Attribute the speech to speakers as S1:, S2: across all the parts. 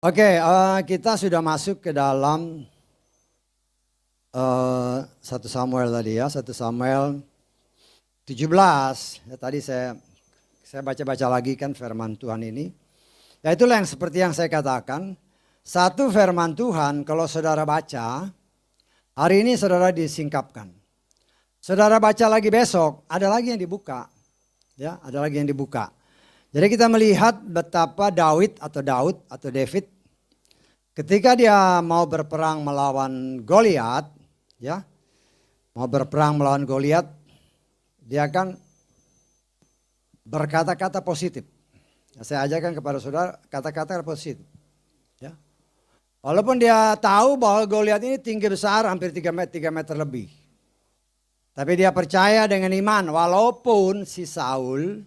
S1: Oke, kita sudah masuk ke dalam 1 Samuel tadi ya, 1 Samuel 17. Ya, tadi saya baca-baca lagi kan firman Tuhan ini. Ya itulah yang seperti yang saya katakan. Satu firman Tuhan kalau saudara baca, hari ini saudara disingkapkan. Saudara baca lagi besok, ada lagi yang dibuka. Ya, ada lagi yang dibuka. Jadi kita melihat betapa Daud atau David ketika dia mau berperang melawan Goliat, ya, mau berperang melawan Goliat, dia kan berkata-kata positif. Ya, saya ajarkan kepada saudara kata-kata positif. Ya. Walaupun dia tahu bahwa Goliat ini tinggi besar, hampir 3 meter lebih. Tapi dia percaya dengan iman, walaupun si Saul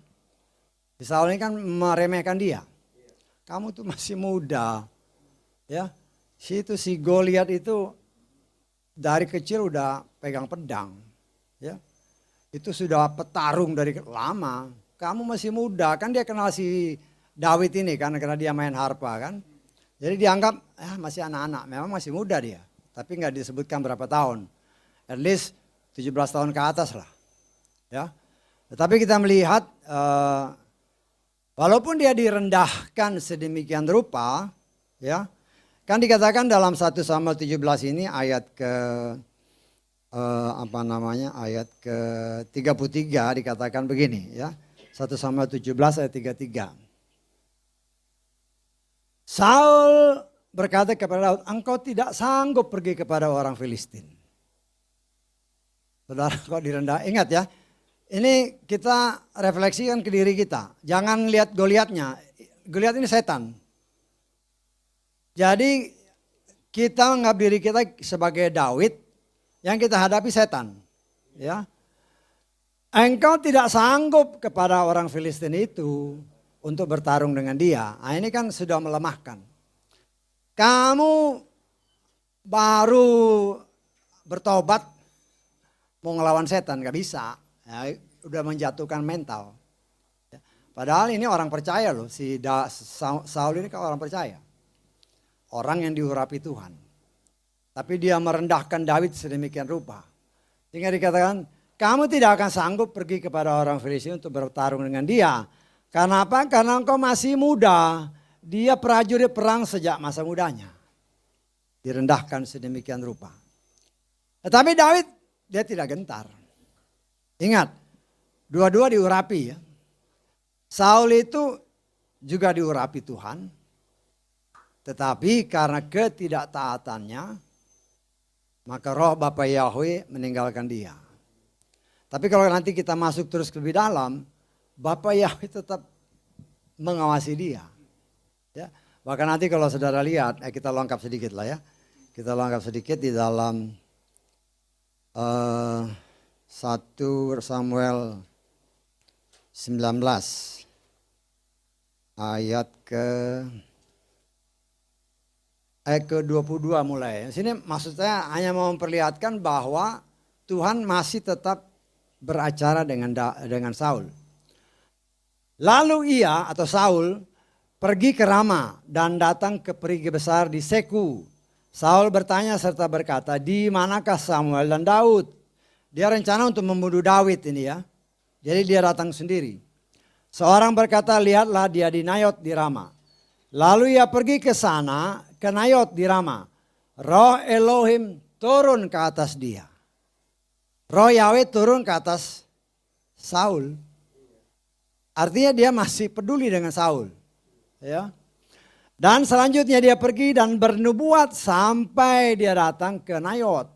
S1: ini kan meremehkan dia. Kamu tuh masih muda. Ya, si Goliat itu dari kecil udah pegang pedang, ya, itu sudah petarung dari lama. Kamu masih muda, kan dia kenal si Daud ini kan karena dia main harpa kan. Jadi dianggap masih anak-anak, memang masih muda dia, tapi nggak disebutkan berapa tahun, at least 17 tahun ke atas lah, ya. Tetapi kita melihat walaupun dia direndahkan sedemikian rupa, ya. Kan dikatakan dalam 1 Samuel 17 ini ayat ke ayat ke 33 dikatakan begini ya. 1 Samuel 17 ayat 33. Saul berkata kepada Daud, engkau tidak sanggup pergi kepada orang Filistin. Saudara kok direndah, ingat ya. Ini kita refleksikan ke diri kita. Jangan lihat Goliatnya. Goliat ini setan. Jadi kita menganggap diri kita sebagai Daud yang kita hadapi setan. Ya, engkau tidak sanggup kepada orang Filistin itu untuk bertarung dengan dia. Nah, ini kan sudah melemahkan. Kamu baru bertobat mau ngelawan setan gak bisa. Ya, udah menjatuhkan mental. Ya, padahal ini orang percaya loh. Si Saul ini kan orang percaya. Orang yang diurapi Tuhan. Tapi dia merendahkan Daud sedemikian rupa. Sehingga dikatakan, kamu tidak akan sanggup pergi kepada orang Filistin untuk bertarung dengan dia. Karena apa? Karena engkau masih muda. Dia prajurit perang sejak masa mudanya. Direndahkan sedemikian rupa. Tetapi Daud, dia tidak gentar. Ingat, dua-dua diurapi ya. Saul itu juga diurapi Tuhan. Tetapi karena ketidaktaatannya, maka roh Bapa Yahweh meninggalkan dia. Tapi kalau nanti kita masuk terus lebih dalam, Bapa Yahweh tetap mengawasi dia. Ya, bahkan nanti kalau saudara lihat, kita lengkap sedikit lah ya. Kita lengkap sedikit di dalam 1 Samuel 19 ayat ke-22 mulai. Sini maksudnya hanya mau memperlihatkan bahwa Tuhan masih tetap beracara dengan Saul. Lalu ia atau Saul pergi ke Rama dan datang ke perigi besar di Seku. Saul bertanya serta berkata, di manakah Samuel dan Daud? Dia rencana untuk membunuh Daud ini ya. Jadi dia datang sendiri. Seorang berkata, lihatlah dia di Nayot di Rama. Lalu ia pergi ke sana, ke Nayot di Rama. Roh Elohim turun ke atas dia. Roh Yahweh turun ke atas Saul. Artinya dia masih peduli dengan Saul. Ya. Dan selanjutnya dia pergi dan bernubuat sampai dia datang ke Nayot.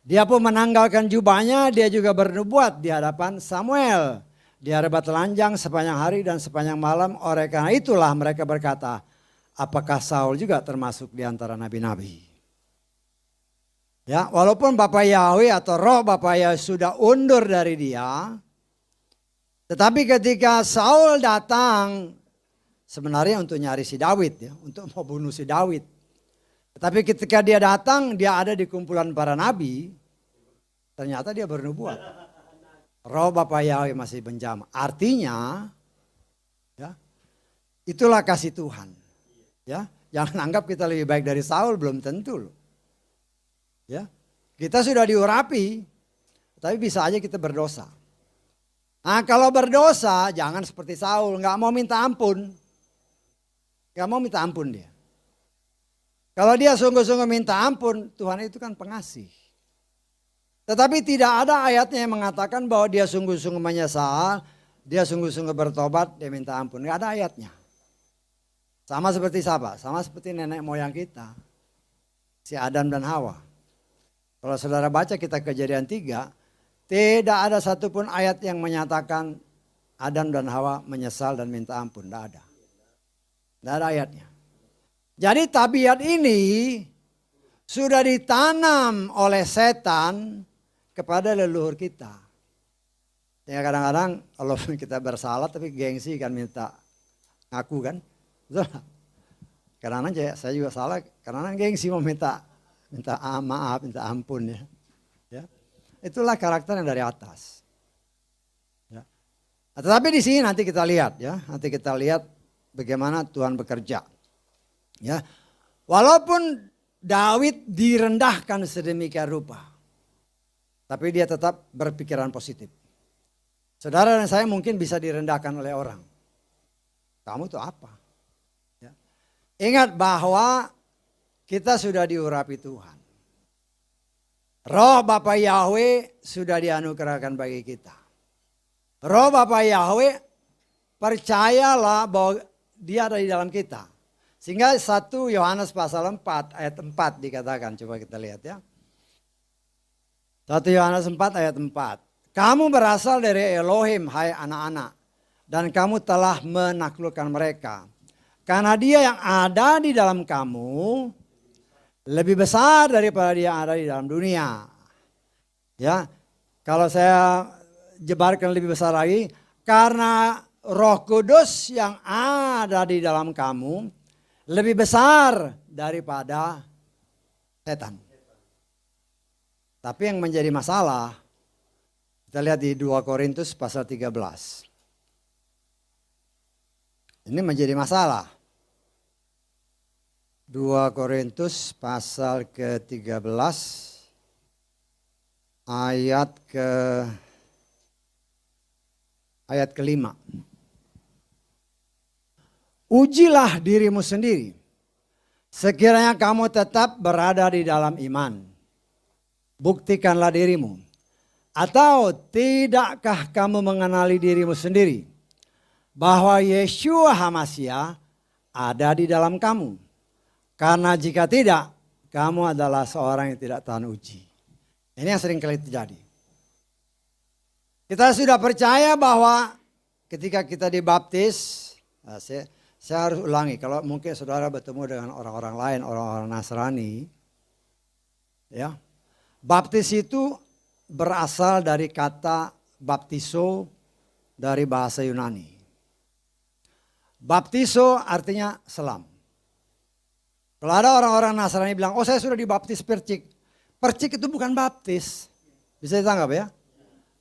S1: Dia pun menanggalkan jubahnya, dia juga bernubuat di hadapan Samuel. Dia rebah telanjang sepanjang hari dan sepanjang malam. Oleh karena itulah mereka berkata, apakah Saul juga termasuk di antara nabi-nabi? Ya, walaupun Bapa Yahweh atau roh Bapa Yahweh sudah undur dari dia. Tetapi ketika Saul datang, sebenarnya untuk nyari si Daud ya, untuk mau bunuh si Daud. Tetapi ketika dia datang, dia ada di kumpulan para nabi. Ternyata dia bernubuat. Roh Bapa Yahweh masih menjamah. Artinya Itulah kasih Tuhan. Ya, jangan anggap kita lebih baik dari Saul, belum tentu loh. Ya, kita sudah diurapi, tapi bisa aja kita berdosa. Nah, kalau berdosa jangan seperti Saul, nggak mau minta ampun. Nggak mau minta ampun dia. Kalau dia sungguh-sungguh minta ampun, Tuhan itu kan pengasih. Tetapi tidak ada ayatnya yang mengatakan bahwa dia sungguh-sungguh menyesal, dia sungguh-sungguh bertobat, dia minta ampun. Nggak ada ayatnya. Sama seperti siapa? Sama seperti nenek moyang kita. Si Adam dan Hawa. Kalau saudara baca kita Kejadian 3, tidak ada satupun ayat yang menyatakan Adam dan Hawa menyesal dan minta ampun. Tidak ada. Tidak ada ayatnya. Jadi tabiat ini sudah ditanam oleh setan kepada leluhur kita. Ya kadang-kadang kalau kita bersalah tapi gengsi kan minta ngaku kan. Betul. Kadang-kadang saya juga salah, kadang-kadang gengsi mau minta maaf, minta ampun ya. Ya. Itulah karakter yang dari atas. Ya. Tetapi di sini nanti kita lihat ya, nanti kita lihat bagaimana Tuhan bekerja. Ya. Walaupun Daud direndahkan sedemikian rupa, tapi dia tetap berpikiran positif. Saudara dan saya mungkin bisa direndahkan oleh orang. Kamu tuh apa? Ya. Ingat bahwa kita sudah diurapi Tuhan. Roh Bapa Yahweh sudah dianugerahkan bagi kita. Roh Bapa Yahweh percayalah bahwa dia ada di dalam kita. Sehingga 1 Yohanes pasal 4 ayat 4 dikatakan. Coba kita lihat ya. 1 Yohanes 4 ayat 4. Kamu berasal dari Elohim hai anak-anak. Dan kamu telah menaklukkan mereka. Karena dia yang ada di dalam kamu lebih besar daripada dia yang ada di dalam dunia. Ya, kalau saya jebarkan lebih besar lagi. Karena Roh Kudus yang ada di dalam kamu lebih besar daripada setan. Tapi yang menjadi masalah, kita lihat di 2 Korintus pasal 13. Ini menjadi masalah. 2 Korintus pasal ke-13 ayat ke-5. Ujilah dirimu sendiri, sekiranya kamu tetap berada di dalam iman. Buktikanlah dirimu. Atau tidakkah kamu mengenali dirimu sendiri, bahwa Yeshua HaMasyiah ada di dalam kamu? Karena jika tidak, kamu adalah seorang yang tidak tahan uji. Ini yang sering kali terjadi. Kita sudah percaya bahwa ketika kita dibaptis, saya harus ulangi, kalau mungkin saudara bertemu dengan orang-orang lain, orang-orang Nasrani, ya, baptis itu berasal dari kata baptiso dari bahasa Yunani. Baptiso artinya selam. Kalau ada orang-orang Nasrani bilang, oh saya sudah dibaptis percik. Percik itu bukan baptis. Bisa ditangkap ya?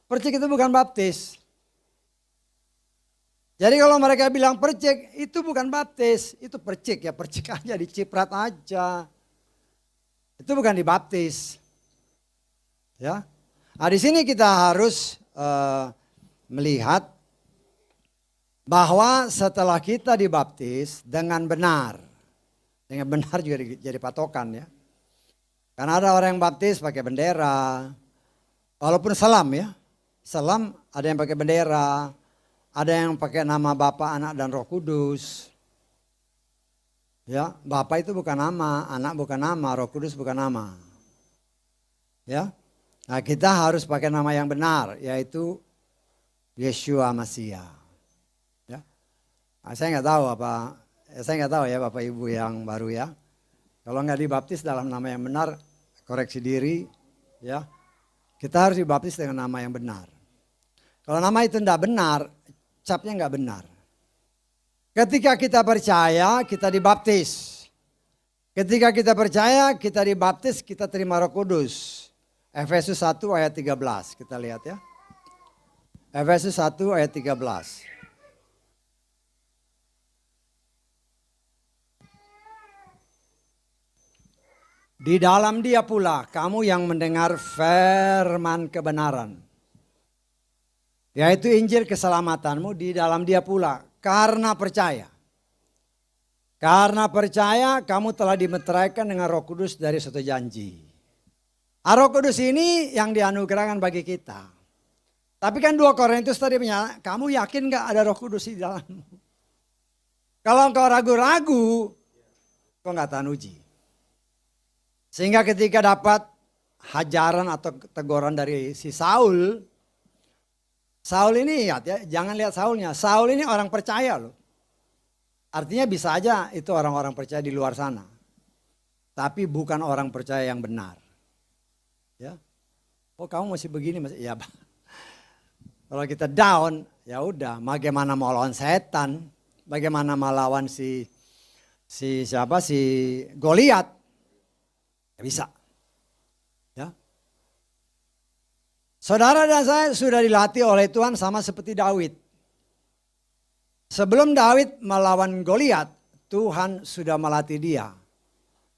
S1: Percik itu bukan baptis. Jadi kalau mereka bilang percik, itu bukan baptis. Itu percik ya, percik aja, diciprat aja. Itu bukan dibaptis. Ya. Nah di sini kita harus melihat bahwa setelah kita dibaptis dengan benar juga jadi patokan ya. Karena ada orang yang baptis pakai bendera, walaupun selam ya, selam ada yang pakai bendera, ada yang pakai nama Bapa, Anak dan Roh Kudus. Ya, Bapa itu bukan nama, Anak bukan nama, Roh Kudus bukan nama. Ya, nah kita harus pakai nama yang benar, yaitu Yeshua Masiah. Ya, nah, saya nggak tahu ya Bapak Ibu yang baru ya. Kalau nggak dibaptis dalam nama yang benar, koreksi diri, ya. Kita harus dibaptis dengan nama yang benar. Kalau nama itu tidak benar, capnya nggak benar. Ketika kita percaya, kita dibaptis. Ketika kita percaya, kita dibaptis, kita terima Roh Kudus. Efesus 1 ayat 13, kita lihat ya. Efesus 1 ayat 13. Di dalam Dia pula kamu yang mendengar firman kebenaran, yaitu Injil keselamatanmu, di dalam Dia pula karena percaya. Karena percaya kamu telah dimeteraikan dengan Roh Kudus dari suatu janji. Roh Kudus ini yang dianugerahkan bagi kita. Tapi kan 2 Korintus tadi menyatakan, kamu yakin gak ada Roh Kudus di dalammu? Kalau engkau ragu-ragu, kau gak tahan uji. Sehingga ketika dapat hajaran atau teguran dari si Saul ini ya, jangan lihat Saulnya. Saul ini orang percaya loh. Artinya bisa aja itu orang-orang percaya di luar sana. Tapi bukan orang percaya yang benar. Ya. Oh kamu masih begini, masih ya. Kalau kita down, ya udah, bagaimana mau lawan setan? Bagaimana melawan si Goliat? Ya bisa. Ya. Saudara dan saya sudah dilatih oleh Tuhan sama seperti Daud. Sebelum Daud melawan Goliat, Tuhan sudah melatih dia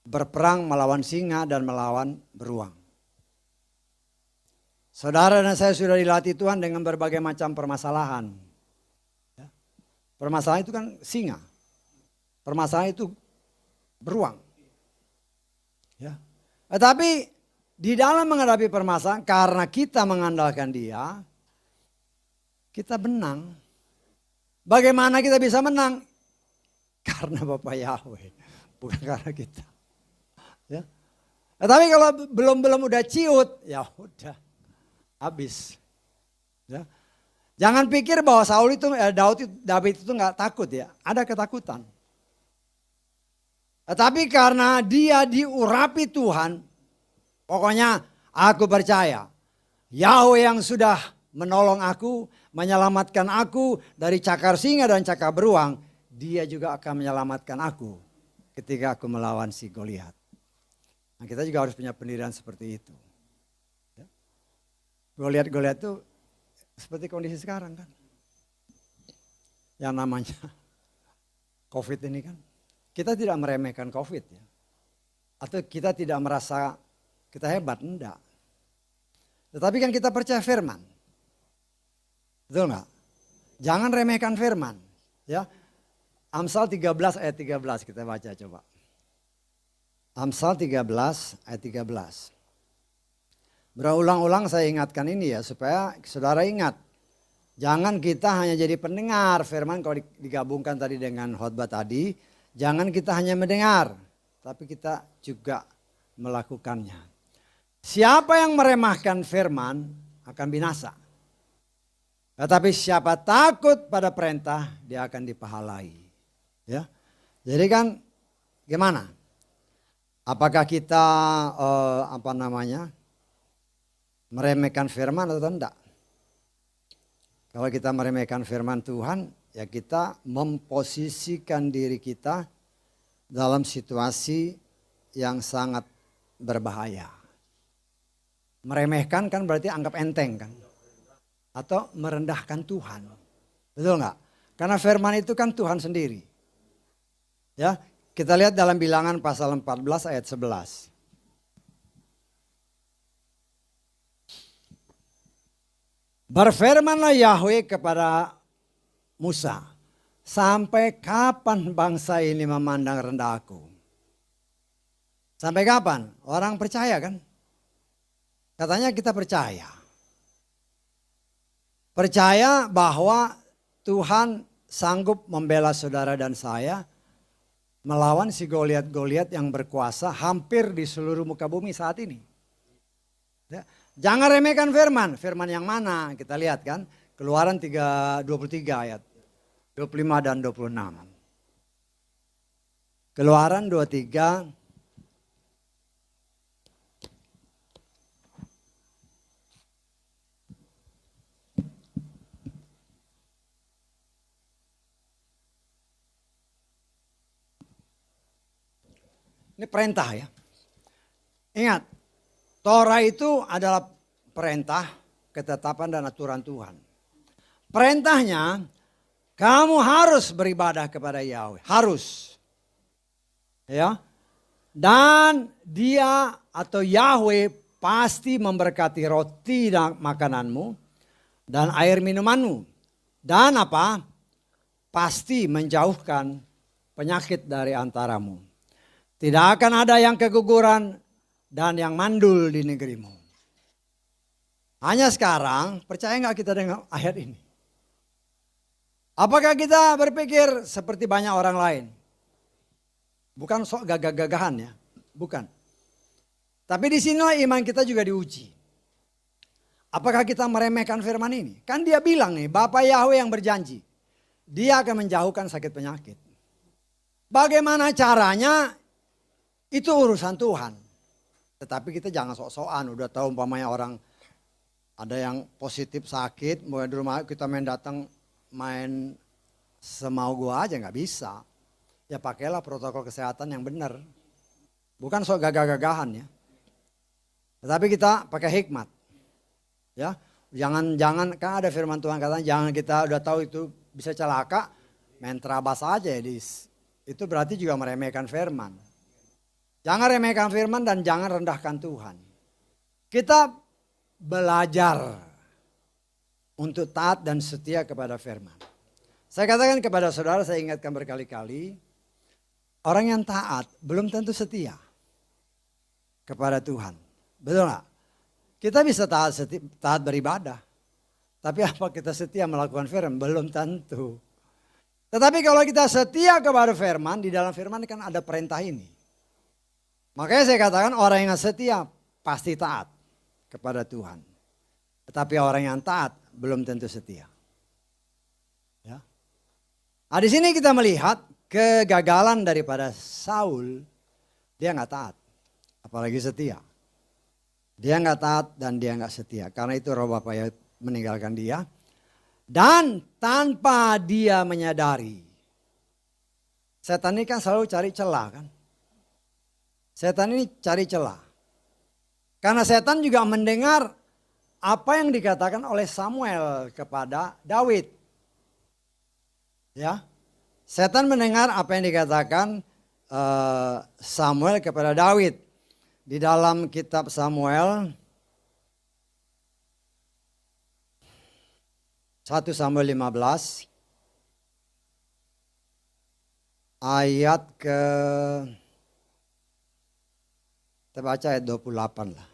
S1: berperang melawan singa dan melawan beruang. Saudara dan saya sudah dilatih Tuhan dengan berbagai macam permasalahan. Permasalahan itu kan singa, permasalahan itu beruang. Ya. Tetapi di dalam menghadapi permasalahan, karena kita mengandalkan Dia, kita menang. Bagaimana kita bisa menang? Karena Bapak Yahweh, bukan karena kita. Ya. Tapi kalau belum udah ciut, ya udah habis. Ya. Jangan pikir bahwa Daud itu nggak takut ya, ada ketakutan. Tetapi karena dia diurapi Tuhan, pokoknya aku percaya Yahweh yang sudah menolong aku, menyelamatkan aku dari cakar singa dan cakar beruang, Dia juga akan menyelamatkan aku ketika aku melawan si Goliat. Nah, kita juga harus punya pendirian seperti itu. Ya. Goliat itu seperti kondisi sekarang kan. Yang namanya COVID ini kan. Kita tidak meremehkan COVID ya. Atau kita tidak merasa kita hebat, enggak. Tetapi kan kita percaya firman. Betul enggak? Jangan remehkan firman. Ya. Amsal 13 ayat 13 kita baca coba. Amsal 13 ayat 13. Berulang-ulang saya ingatkan ini ya supaya saudara ingat. Jangan kita hanya jadi pendengar firman kalau digabungkan tadi dengan khotbah tadi. Jangan kita hanya mendengar tapi kita juga melakukannya. Siapa yang meremehkan firman akan binasa. Tetapi siapa takut pada perintah dia akan dipahalai. Ya. Jadi kan gimana? Apakah kita meremehkan firman atau tidak? Kalau kita meremehkan firman Tuhan, ya kita memposisikan diri kita dalam situasi yang sangat berbahaya. Meremehkan kan berarti anggap enteng kan? Atau merendahkan Tuhan. Betul nggak? Karena firman itu kan Tuhan sendiri. Ya, kita lihat dalam Bilangan pasal 14 ayat 11. Berfirmanlah Yahweh kepada Musa, sampai kapan bangsa ini memandang rendah aku? Sampai kapan? Orang percaya kan? Katanya kita percaya. Percaya bahwa Tuhan sanggup membela saudara dan saya melawan si Goliat yang berkuasa hampir di seluruh muka bumi saat ini. Ya. Jangan remehkan firman. Firman yang mana? Kita lihat kan. Keluaran 23 ayat 25 dan 26. Keluaran 23. Ini perintah ya. Ingat, Torah itu adalah perintah, ketetapan dan aturan Tuhan. Perintahnya, kamu harus beribadah kepada Yahweh. Harus. Ya. Dan dia atau Yahweh pasti memberkati roti dan makananmu dan air minumanmu. Dan apa? Pasti menjauhkan penyakit dari antaramu. Tidak akan ada yang keguguran dan yang mandul di negerimu. Hanya sekarang, percaya nggak kita dengan ayat ini? Apakah kita berpikir seperti banyak orang lain? Bukan sok gagah-gagahan ya, bukan. Tapi di sinilah iman kita juga diuji. Apakah kita meremehkan firman ini? Kan dia bilang nih, Bapa Yahweh yang berjanji. Dia akan menjauhkan sakit penyakit. Bagaimana caranya? Itu urusan Tuhan. Tetapi kita jangan sok-sokan. Udah tahu umpamanya orang ada yang positif sakit. Mulai di rumah kita main semau gua aja nggak bisa. Ya pakailah protokol kesehatan yang benar. Bukan sok gagah-gagahan ya. Tetapi kita pakai hikmat. Ya, jangan kan ada firman Tuhan katanya jangan kita udah tahu itu bisa celaka, main terabas aja ya. Itu berarti juga meremehkan firman. Jangan remehkan firman dan jangan rendahkan Tuhan. Kita belajar untuk taat dan setia kepada firman. Saya katakan kepada saudara, saya ingatkan berkali-kali, orang yang taat belum tentu setia kepada Tuhan. Betul nggak? Kita bisa taat beribadah. Tapi apa kita setia melakukan firman? Belum tentu. Tetapi kalau kita setia kepada firman, di dalam firman kan ada perintah ini. Makanya saya katakan orang yang setia pasti taat kepada Tuhan. Tetapi orang yang taat belum tentu setia. Ya. Nah, di sini kita melihat kegagalan daripada Saul. Dia nggak taat, apalagi setia. Dia nggak taat dan dia nggak setia. Karena itu roh bapaknya meninggalkan dia. Dan tanpa dia menyadari. Setan ini kan selalu cari celah kan. Setan ini cari celah. Karena setan juga mendengar apa yang dikatakan oleh Samuel kepada Daud. Ya. Setan mendengar apa yang dikatakan Samuel kepada Daud. Di dalam kitab Samuel 1 Samuel 15 ayat kita baca ayat 28 lah.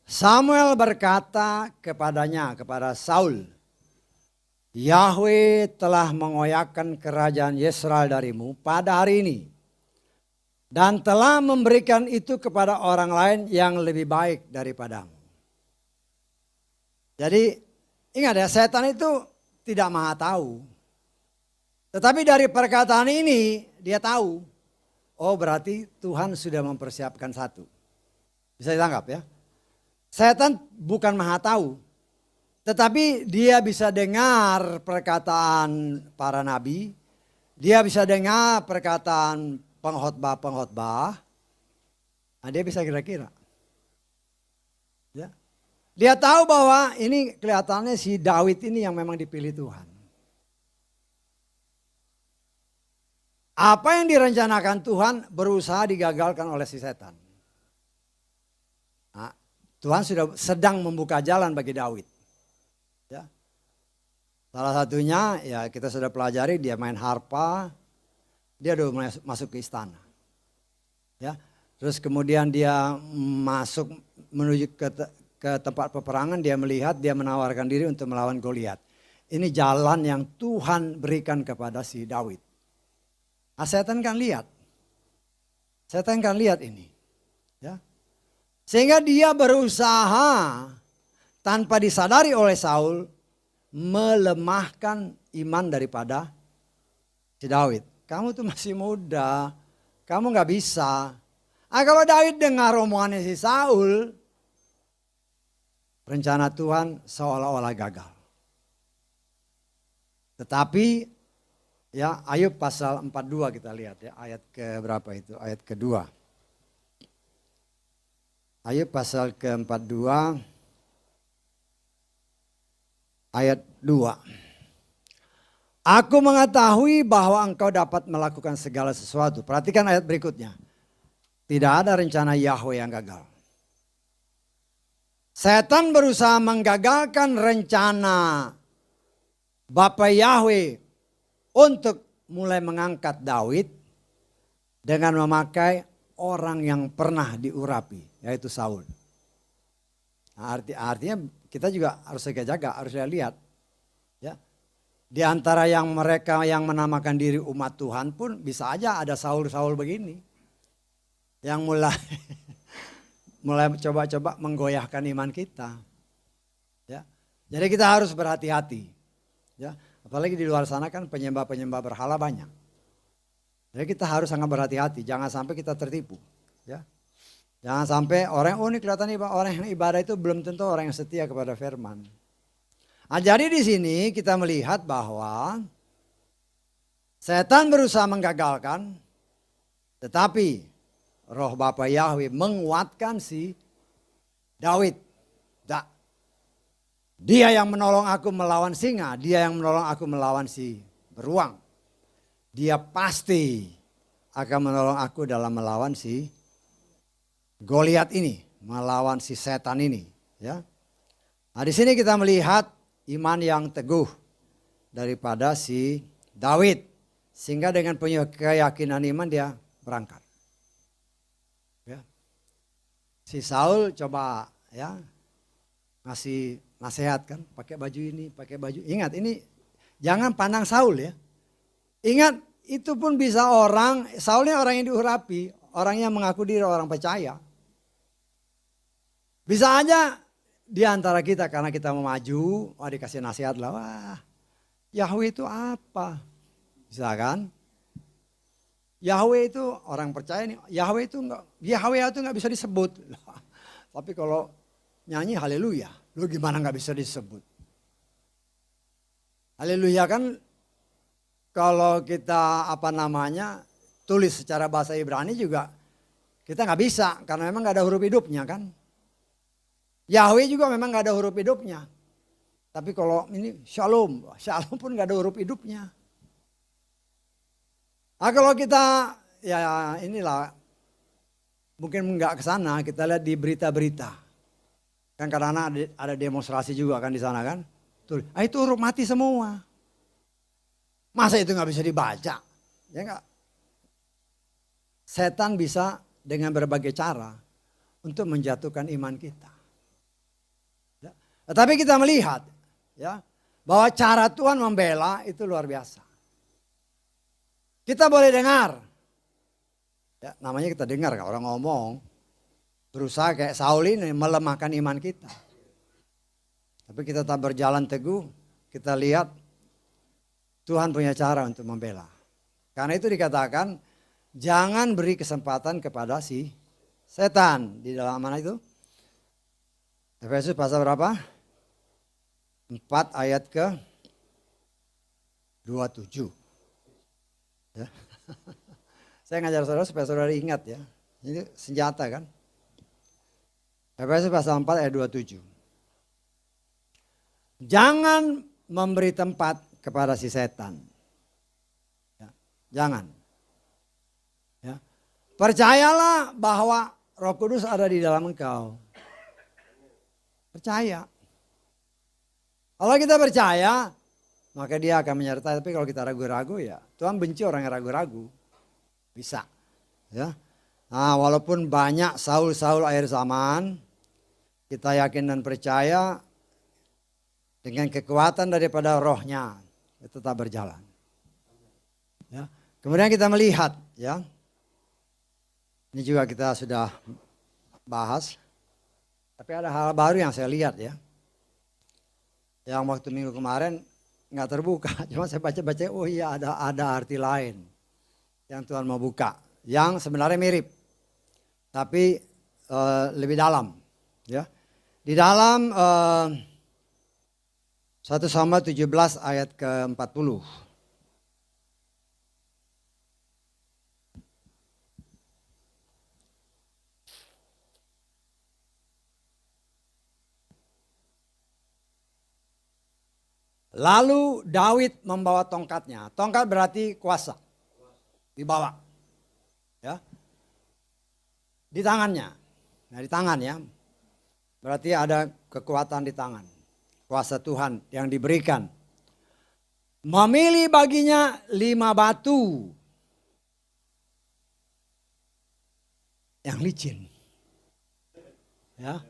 S1: Samuel berkata kepada Saul, Yahweh telah mengoyakkan kerajaan Yesrael darimu pada hari ini. Dan telah memberikan itu kepada orang lain yang lebih baik daripadamu. Jadi ingat ya, setan itu tidak maha tahu. Tetapi dari perkataan ini dia tahu. Oh berarti Tuhan sudah mempersiapkan satu. Bisa ditangkap ya. Setan bukan maha tahu. Tetapi dia bisa dengar perkataan para nabi. Dia bisa dengar perkataan pengkhotbah. Nah, dia bisa kira-kira. Ya. Dia tahu bahwa ini kelihatannya si Daud ini yang memang dipilih Tuhan. Apa yang direncanakan Tuhan berusaha digagalkan oleh si setan. Nah, Tuhan sudah sedang membuka jalan bagi Daud. Ya. Salah satunya ya kita sudah pelajari dia main harpa. Dia udah masuk ke istana. Ya. Terus kemudian dia masuk menuju ke tempat peperangan, dia melihat, dia menawarkan diri untuk melawan Goliat. Ini jalan yang Tuhan berikan kepada si Daud. Nah, setan kan lihat. Setan kan lihat ini. Ya. Sehingga dia berusaha tanpa disadari oleh Saul melemahkan iman daripada si Daud. Kamu tuh masih muda, kamu gak bisa. Nah, kalau Daud dengar omongannya si Saul, rencana Tuhan seolah-olah gagal. Tetapi ya Ayub pasal 42 kita lihat ya, ayat ke berapa itu? Ayat kedua. Ayub pasal ke-42 ayat 2. Aku mengetahui bahwa engkau dapat melakukan segala sesuatu. Perhatikan ayat berikutnya. Tidak ada rencana Yahweh yang gagal. Setan berusaha menggagalkan rencana Bapa Yahweh untuk mulai mengangkat Daud dengan memakai orang yang pernah diurapi, yaitu Saul. Nah, artinya kita juga harus jaga-jaga, harus lihat. Ya. Di antara yang mereka yang menamakan diri umat Tuhan pun bisa aja ada Saul-Saul begini. Yang mulai coba-coba menggoyahkan iman kita. Ya. Jadi kita harus berhati-hati. Ya. Apalagi di luar sana kan penyembah-penyembah berhala banyak. Jadi kita harus sangat berhati-hati, jangan sampai kita tertipu. Ya. Jangan sampai orang, ini kelihatan orang yang ibadah itu belum tentu orang yang setia kepada firman. Nah, jadi di sini kita melihat bahwa setan berusaha menggagalkan, tetapi Roh Bapa Yahweh menguatkan si Daud. Dia yang menolong aku melawan singa, dia yang menolong aku melawan si beruang. Dia pasti akan menolong aku dalam melawan si Goliat ini, melawan si setan ini. Ya. Nah, di sini kita melihat iman yang teguh daripada si Daud. Sehingga dengan punya keyakinan iman dia berangkat. Ya. Si Saul coba ya ngasih nasihat kan, pakai baju ini, pakai baju. Ingat ini jangan pandang Saul ya. Ingat itu pun bisa orang, Saulnya orang yang diurapi, orang yang mengaku diri orang percaya. Bisa aja di antara kita karena kita mau maju, dikasih nasihat lah, wah Yahweh itu apa? Bisa kan? Yahweh itu orang percaya nih, Yahweh itu nggak bisa disebut. Tapi kalau nyanyi haleluya, lu gimana nggak bisa disebut? Haleluya kan kalau kita tulis secara bahasa Ibrani juga kita nggak bisa karena memang nggak ada huruf hidupnya kan. Yahweh juga memang nggak ada huruf hidupnya. Tapi kalau ini shalom pun nggak ada huruf hidupnya. Nah kalau kita ya inilah mungkin nggak ke sana, kita lihat di berita-berita. Kan karena ada demonstrasi juga kan di sana kan. Tuh, itu huruf mati semua. Masa itu nggak bisa dibaca? Ya enggak. Setan bisa dengan berbagai cara untuk menjatuhkan iman kita. Ya. Tetapi kita melihat ya bahwa cara Tuhan membela itu luar biasa. Kita boleh dengar. Ya, namanya kita dengar kan orang ngomong. Berusaha kayak Saul ini melemahkan iman kita. Tapi kita tak berjalan teguh. Kita lihat Tuhan punya cara untuk membela. Karena itu dikatakan jangan beri kesempatan kepada si setan. Di dalam mana itu? Efesus pasal berapa? 4 ayat ke 27. Ya. Saya ngajar saudara supaya saudara ingat ya. Ini senjata kan. Efesus pasal 4 ayat 27. Jangan memberi tempat kepada si setan. Ya, jangan. Ya. Percayalah bahwa Roh Kudus ada di dalam engkau. Percaya. Kalau kita percaya, maka dia akan menyertai. Tapi kalau kita ragu-ragu ya, Tuhan benci orang yang ragu-ragu. Bisa. Ya. Nah, walaupun banyak Saul-Saul akhir zaman, kita yakin dan percaya dengan kekuatan daripada rohnya itu tetap berjalan. Ya. Kemudian kita melihat, ya, ini juga kita sudah bahas, tapi ada hal baru yang saya lihat ya. Yang waktu minggu kemarin nggak terbuka, cuma saya baca-baca, oh iya ada arti lain yang Tuhan mau buka, yang sebenarnya mirip, tapi lebih dalam, ya. Di dalam 1 Samuel 17 ayat ke-40. Lalu Daud membawa tongkatnya. Tongkat berarti kuasa. Dibawa. Ya. Di tangannya. Nah di tangan ya. Berarti ada kekuatan di tangan. Kuasa Tuhan yang diberikan. Memilih baginya 5 batu. Yang licin. Ya.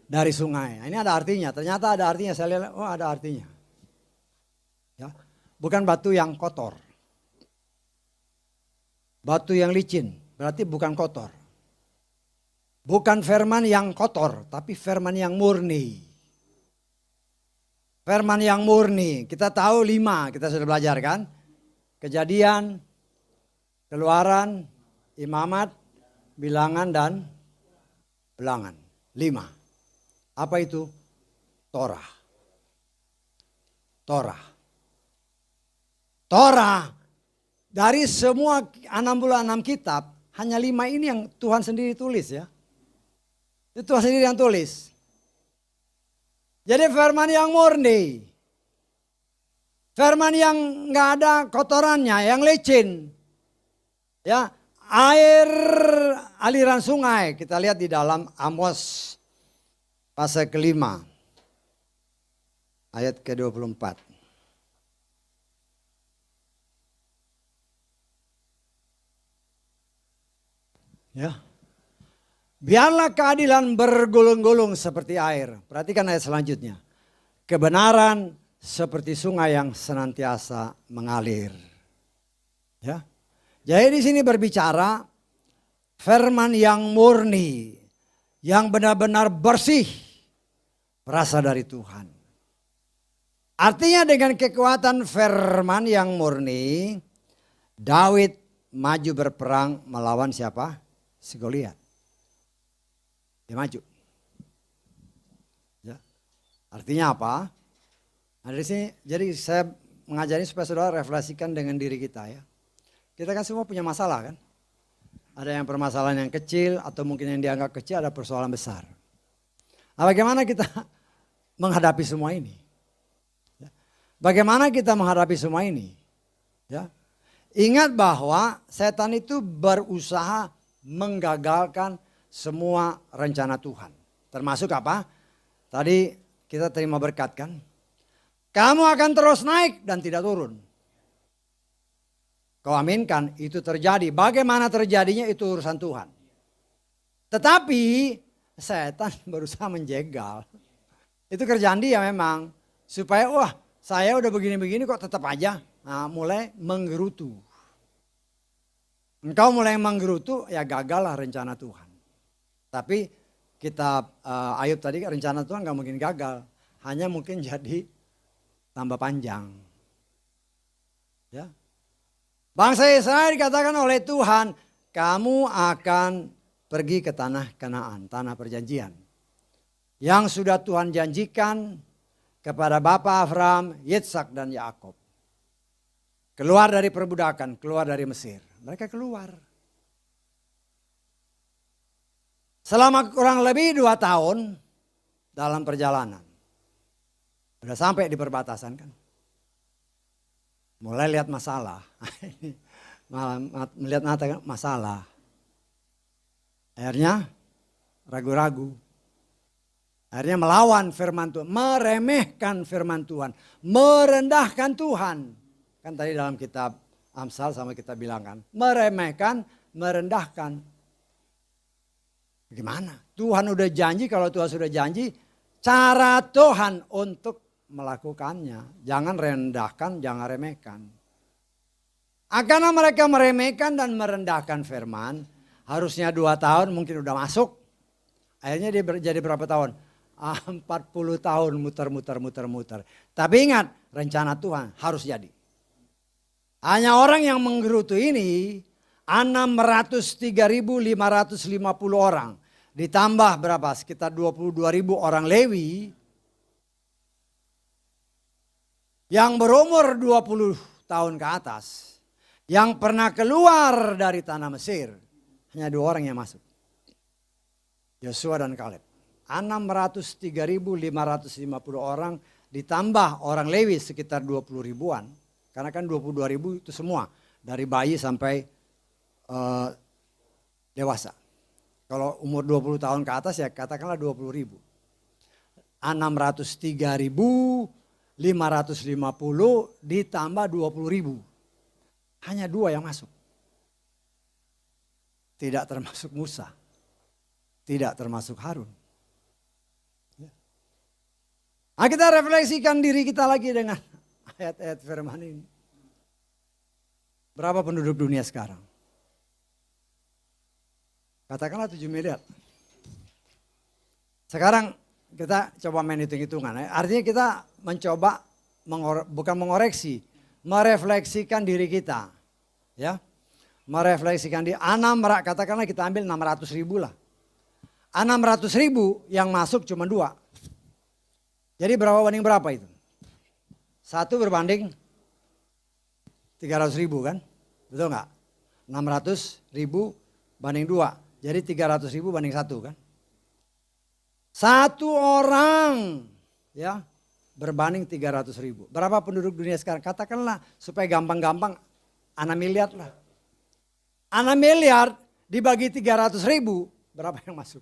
S1: Dari sungai. Ini ada artinya. Ternyata ada artinya. Saya lihat, oh ada artinya. Ya. Bukan batu yang kotor. Batu yang licin. Berarti bukan kotor. Bukan firman yang kotor, tapi firman yang murni. Firman yang murni. Kita tahu 5, kita sudah belajar kan. Kejadian, Keluaran, Imamat, Bilangan dan Ulangan. 5. Apa itu? Torah. Torah. Torah. Dari semua 66 kitab, hanya 5 ini yang Tuhan sendiri tulis ya. Itu Tuhan sendiri yang tulis. Jadi firman yang murni. Firman yang nggak ada kotorannya, yang licin. Ya, air aliran sungai. Kita lihat di dalam Amos pasal ke-5. Ayat ke-24. Ya. Biarlah keadilan bergulung-gulung seperti air. Perhatikan ayat selanjutnya. Kebenaran seperti sungai yang senantiasa mengalir. Ya. Jadi di sini berbicara firman yang murni, yang benar-benar bersih, berasal dari Tuhan. Artinya dengan kekuatan firman yang murni, Daud maju berperang melawan siapa? Si Goliat. Dia maju. Ya. Artinya apa? Nah, dari sini, jadi saya mengajari supaya saudara refleksikan dengan diri kita ya. Kita kan semua punya masalah kan. Ada yang permasalahan yang kecil atau mungkin yang dianggap kecil, ada persoalan besar. Nah, bagaimana kita menghadapi semua ini? Ya. Bagaimana kita menghadapi semua ini? Ya. Ingat bahwa setan itu berusaha menggagalkan semua rencana Tuhan. Termasuk apa? Tadi kita terima berkat kan. Kamu akan terus naik dan tidak turun. Kau aminkan itu terjadi. Bagaimana terjadinya itu urusan Tuhan. Tetapi setan berusaha menjegal. Itu kerjaan dia memang. Supaya wah saya udah begini-begini kok tetap aja. Nah, mulai menggerutu. Engkau mulai menggerutu ya gagallah rencana Tuhan. Tapi kitab Ayub tadi rencana Tuhan gak mungkin gagal. Hanya mungkin jadi tambah panjang. Ya. Bangsa Israel dikatakan oleh Tuhan, kamu akan pergi ke tanah Kanaan, tanah perjanjian. Yang sudah Tuhan janjikan kepada Bapa Abraham, Yitzhak dan Yakub. Keluar dari perbudakan, keluar dari Mesir. Mereka keluar. Selama kurang lebih 2 tahun dalam perjalanan. Sudah sampai di perbatasan kan. Mulai lihat masalah. Melihat masalah. Akhirnya ragu-ragu. Akhirnya melawan firman Tuhan. Meremehkan firman Tuhan. Merendahkan Tuhan. Kan tadi dalam kitab Amsal sama kita bilang kan. Meremehkan, merendahkan. Gimana? Tuhan udah janji, kalau Tuhan sudah janji, cara Tuhan untuk melakukannya. Jangan rendahkan, jangan remehkan. Karena mereka meremehkan dan merendahkan firman, harusnya 2 tahun mungkin udah masuk. Akhirnya dia jadi berapa tahun? 40 tahun muter. Tapi ingat, rencana Tuhan harus jadi. Hanya orang yang menggerutu ini, 603.550 orang. Ditambah berapa? Sekitar 22.000 orang Lewi yang berumur 20 tahun ke atas. Yang pernah keluar dari tanah Mesir. Hanya 2 orang yang masuk. Yosua dan Kaleb. 603.550 orang ditambah orang Lewi sekitar 20 ribuan. Karena kan 22 ribu itu semua. Dari bayi sampai dewasa. Kalau umur 20 tahun ke atas ya katakanlah 20 ribu. 603.550 ditambah 20 ribu. Hanya 2 yang masuk. Tidak termasuk Musa. Tidak termasuk Harun. Nah, kita refleksikan diri kita lagi dengan ayat-ayat firman ini. Berapa penduduk dunia sekarang? Katakanlah 7 miliar. Sekarang kita coba main hitung-hitungan. Artinya kita mencoba, bukan mengoreksi, merefleksikan diri kita. Ya, merefleksikan diri. Katakanlah kita ambil 600 ribu lah. 600 ribu yang masuk cuma 2. Jadi berapa banding berapa itu? 1 berbanding 300 ribu kan? Betul nggak? 600 ribu banding 2. Jadi 300 ribu banding 1 kan? 1 orang ya berbanding 300 ribu. Berapa penduduk dunia sekarang? Katakanlah supaya gampang-gampang 6 miliar lah. 6 miliar dibagi 300 ribu berapa yang masuk?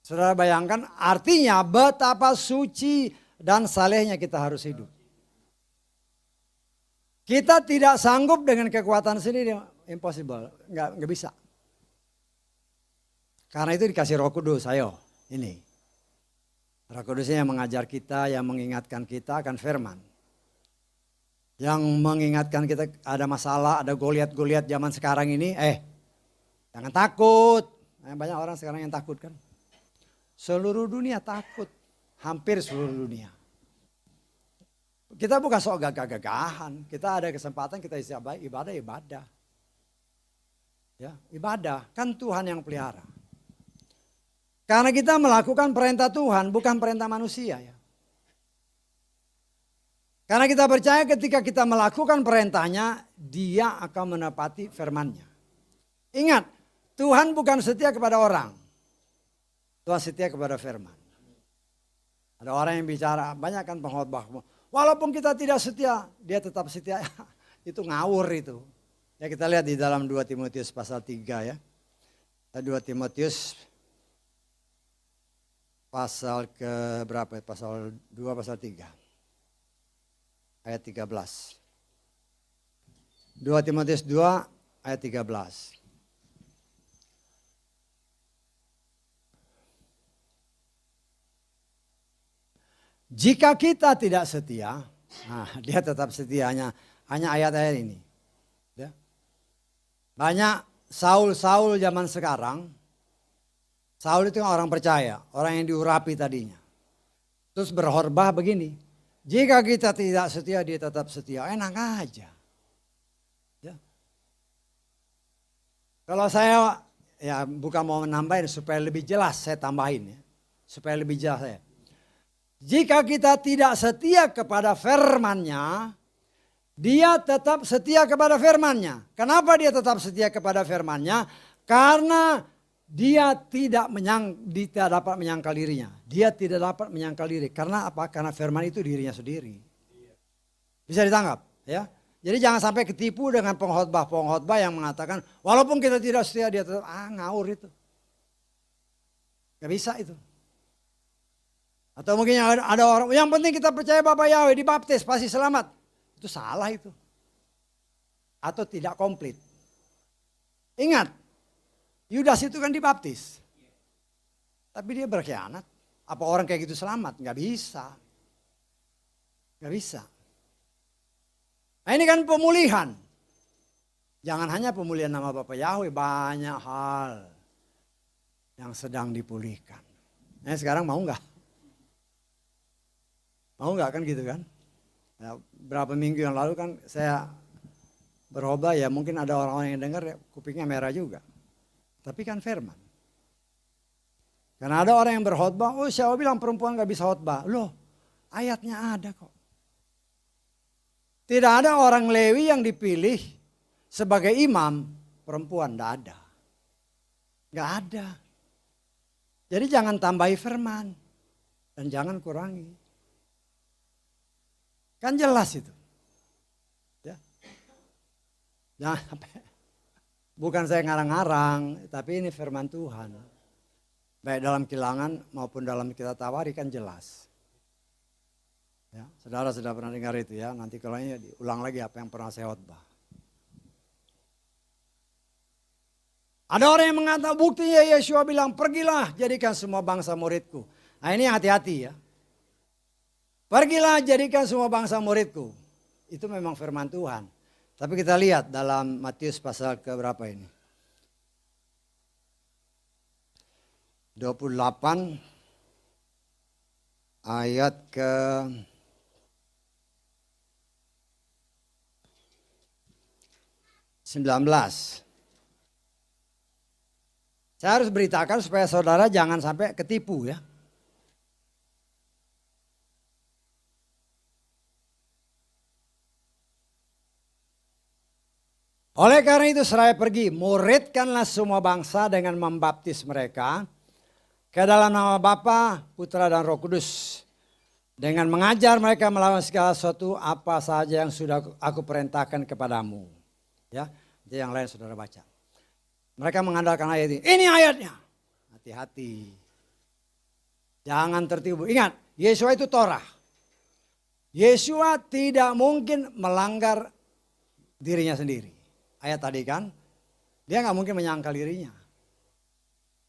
S1: Saudara bayangkan artinya betapa suci dan salehnya kita harus hidup. Kita tidak sanggup dengan kekuatan sendiri, impossible, nggak bisa. Karena itu dikasih Roh Kudus, ayo ini. Roh Kudusnya yang mengajar kita, yang mengingatkan kita akan firman. Yang mengingatkan kita ada masalah, ada Goliat-Goliat zaman sekarang ini, jangan takut. Banyak orang sekarang yang takut kan. Seluruh dunia takut, hampir seluruh dunia. Kita bukan soal gagah-gagahan, kita ada kesempatan kita ibadah. Ya, ibadah, kan Tuhan yang pelihara. Karena kita melakukan perintah Tuhan, bukan perintah manusia ya. Karena kita percaya ketika kita melakukan perintahnya, Dia akan menepati firman-Nya. Ingat, Tuhan bukan setia kepada orang. Tuhan setia kepada firman. Ada orang yang bicara, banyak kan pengkhotbah. Walaupun kita tidak setia, dia tetap setia. Itu ngawur itu. Ya kita lihat di dalam 2 Timotius pasal 3 ya. 2 Timotius pasal ke berapa? Pasal 2 pasal 3. Ayat 13. 2 Timotius 2 ayat 13. Jika kita tidak setia, nah dia tetap setia hanya ayat-ayat ini. Ya. Banyak Saul zaman sekarang, Saul itu orang percaya, orang yang diurapi tadinya. Terus berkhotbah begini, jika kita tidak setia dia tetap setia, enak aja. Ya. Kalau saya ya bukan mau menambahin supaya lebih jelas saya tambahin ya, supaya lebih jelas saya. Jika kita tidak setia kepada firman-Nya, dia tetap setia kepada firman-Nya. Kenapa dia tetap setia kepada firman-Nya? Karena dia tidak dapat menyangkal dirinya. Dia tidak dapat menyangkal diri. Karena apa? Karena firman itu dirinya sendiri. Bisa ditangkap ya. Jadi jangan sampai ketipu dengan pengkhotbah yang mengatakan walaupun kita tidak setia dia tetap ngawur itu. Gak bisa itu. Atau mungkin ada orang, yang penting kita percaya Bapak Yahweh dibaptis pasti selamat. Itu salah itu. Atau tidak komplit. Ingat, Yudas itu kan dibaptis. Tapi dia berkhianat. Apa orang kayak gitu selamat? Gak bisa. Gak bisa. Nah ini kan pemulihan. Jangan hanya pemulihan nama Bapak Yahweh, banyak hal yang sedang dipulihkan. Nah sekarang mau gak? Mau nggak kan gitu kan? Ya, berapa minggu yang lalu kan saya berkhotbah ya mungkin ada orang-orang yang dengar ya, kupingnya merah juga. Tapi kan firman. Karena ada orang yang berkhotbah, oh siapa bilang perempuan nggak bisa khotbah? Loh, ayatnya ada kok. Tidak ada orang Lewi yang dipilih sebagai imam perempuan, nggak ada. Nggak ada. Jadi jangan tambahi firman. dan jangan kurangi. Kan jelas itu. Ya. Jangan sampai. Bukan saya ngarang-ngarang, tapi ini firman Tuhan. Baik dalam Kilangan maupun dalam Kitab Tawari kan jelas. Ya, saudara sudah pernah dengar itu ya, nanti kalau ini diulang lagi apa yang pernah saya khotbah. Ada orang yang mengatakan buktinya Yesua bilang pergilah jadikan semua bangsa muridku. Nah ini hati-hati ya. Pergilah jadikan semua bangsa muridku. Itu memang firman Tuhan. Tapi kita lihat dalam Matius pasal ke berapa ini. 28 ayat ke 19. Saya harus beritakan supaya saudara jangan sampai ketipu ya. Oleh karena itu seraya pergi, muridkanlah semua bangsa dengan membaptis mereka ke dalam nama Bapa, Putra dan Roh Kudus. Dengan mengajar mereka melakukan segala sesuatu apa saja yang sudah aku perintahkan kepadamu. Ya, itu yang lain saudara baca. Mereka mengandalkan ayat ini. Ini ayatnya. Hati-hati. Jangan tertipu. Ingat, Yesua itu Torah. Yesua tidak mungkin melanggar dirinya sendiri. Ayat tadi kan, dia nggak mungkin menyangkal dirinya.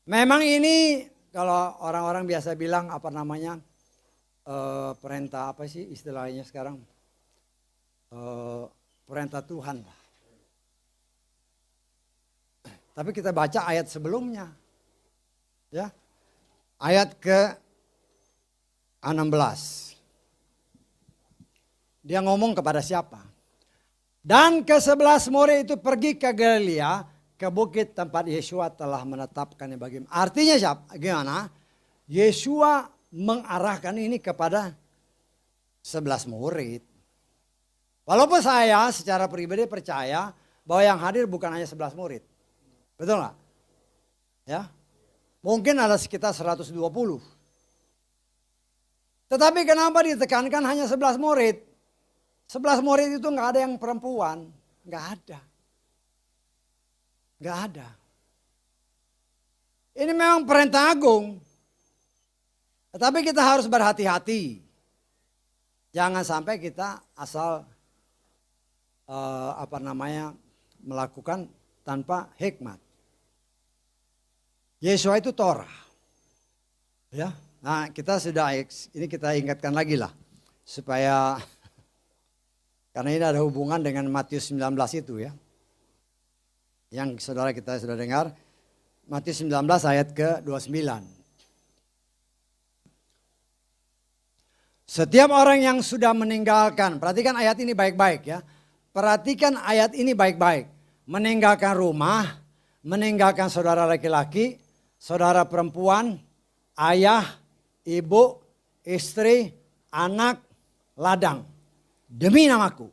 S1: Memang ini kalau orang-orang biasa bilang apa namanya, perintah apa sih istilahnya sekarang? Perintah Tuhan lah. Tapi kita baca ayat sebelumnya. Ya. Ayat ke-16. Dia ngomong kepada siapa? Dan ke-11 murid itu pergi ke Galilea, ke bukit tempat Yesua telah menetapkannya bagimu. Artinya siapa? Gimana? Yesua mengarahkan ini kepada 11 murid. Walaupun saya secara pribadi percaya bahwa yang hadir bukan hanya 11 murid. Betul nggak? Ya, mungkin ada sekitar 120. Tetapi kenapa ditekankan hanya 11 murid? 11 murid itu nggak ada yang perempuan, nggak ada, nggak ada. Ini memang perintah agung, tetapi kita harus berhati-hati. Jangan sampai kita asal melakukan tanpa hikmat. Yesua itu Torah. Ya. Nah, kita sudah ini kita ingatkan lagi lah supaya karena ini ada hubungan dengan Matius 19 itu ya. Yang saudara kita sudah dengar Matius 19 ayat ke-29. Setiap orang yang sudah meninggalkan, perhatikan ayat ini baik-baik ya. Perhatikan ayat ini baik-baik. Meninggalkan rumah, meninggalkan saudara laki-laki, saudara perempuan, ayah, ibu, istri, anak, ladang. Demi namaku.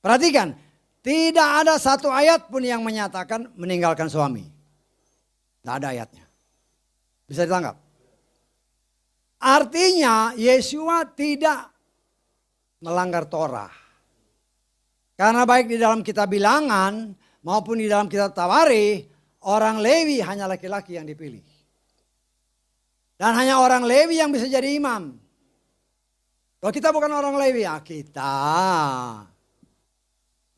S1: Perhatikan, tidak ada satu ayat pun yang menyatakan meninggalkan suami. Tidak ada ayatnya. Bisa ditangkap? Artinya Yesua tidak melanggar Torah. Karena baik di dalam kitab Bilangan maupun di dalam kitab Tawari, orang Lewi hanya laki-laki yang dipilih. Dan hanya orang Lewi yang bisa jadi imam. Kalau kita bukan orang Lewi, ya kita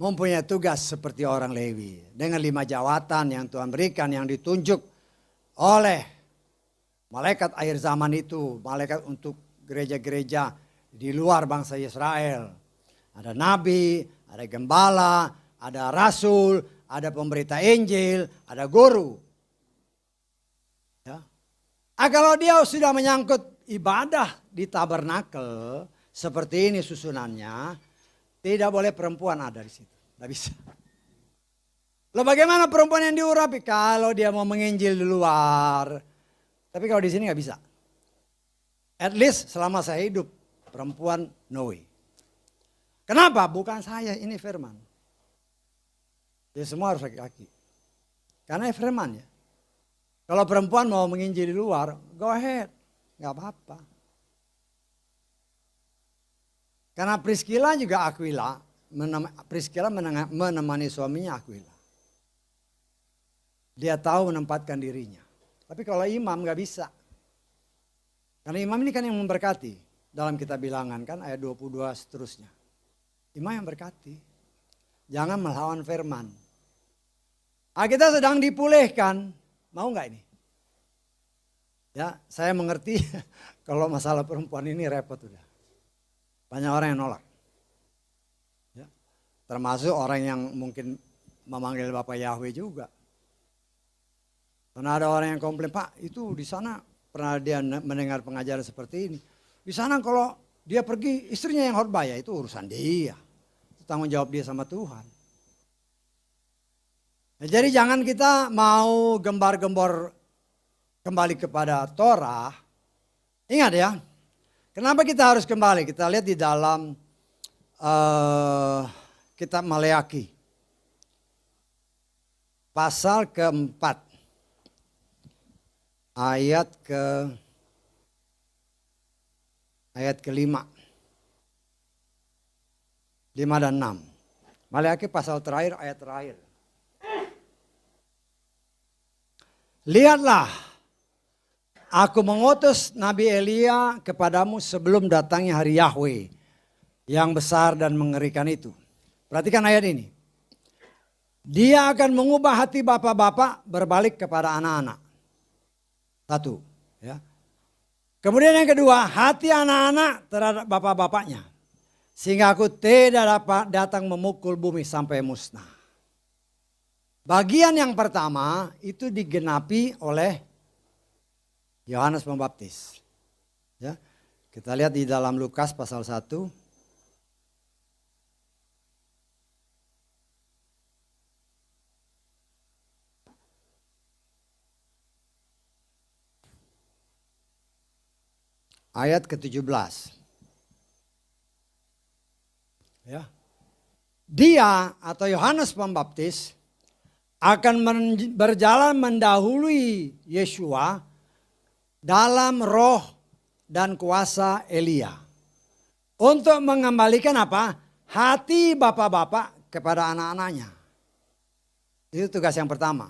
S1: mempunyai tugas seperti orang Lewi. Dengan 5 jawatan yang Tuhan berikan, yang ditunjuk oleh malaikat akhir zaman itu. Malaikat untuk gereja-gereja di luar bangsa Israel. Ada nabi, ada gembala, ada rasul, ada pemberita Injil, ada guru. Ya. Kalau dia sudah menyangkut ibadah di tabernakel seperti ini susunannya, tidak boleh perempuan ada di situ. Tidak bisa. Loh bagaimana perempuan yang diurapi? Kalau dia mau menginjil di luar. Tapi kalau di sini nggak bisa. At least selama saya hidup, perempuan no way. Kenapa? Bukan saya, ini firman. Jadi semua harus laki-laki. Karena firman ya. Kalau perempuan mau menginjil di luar, go ahead. Nggak apa-apa. Karena Priscilla juga Aquila, Priscilla menemani suaminya Aquila. Dia tahu menempatkan dirinya. Tapi kalau imam gak bisa. Karena imam ini kan yang memberkati. Dalam kitab Bilangan kan ayat 22 seterusnya. Imam yang berkati. Jangan melawan firman. Kita sedang dipulihkan. Mau gak ini? Ya, saya mengerti kalau masalah perempuan ini repot udah. Banyak orang yang nolak. Ya, termasuk orang yang mungkin memanggil Bapak Yahweh juga. Karena ada orang yang komplain, Pak itu di sana pernah dia mendengar pengajaran seperti ini. Di sana kalau dia pergi istrinya yang khotbah, ya itu urusan dia. Itu tanggung jawab dia sama Tuhan. Nah, jadi jangan kita mau gembar-gembor kembali kepada Torah. Ingat ya, kenapa kita harus kembali? Kita lihat di dalam kitab Maleaki. Pasal keempat. Ayat kelima. 5 dan 6. Maleaki pasal terakhir, ayat terakhir. Lihatlah, aku mengutus Nabi Elia kepadamu sebelum datangnya hari Yahweh yang besar dan mengerikan itu. Perhatikan ayat ini. Dia akan mengubah hati bapak-bapak berbalik kepada anak-anak. Satu. Ya. Kemudian yang kedua, hati anak-anak terhadap bapak-bapaknya. Sehingga aku tidak dapat datang memukul bumi sampai musnah. Bagian yang pertama itu digenapi oleh Yohanes Pembaptis. Ya, kita lihat di dalam Lukas pasal 1. Ayat ke-17. Ya. Dia atau Yohanes Pembaptis akan berjalan mendahului Yeshua dalam roh dan kuasa Elia. Untuk mengembalikan apa? Hati bapak-bapak kepada anak-anaknya. Itu tugas yang pertama.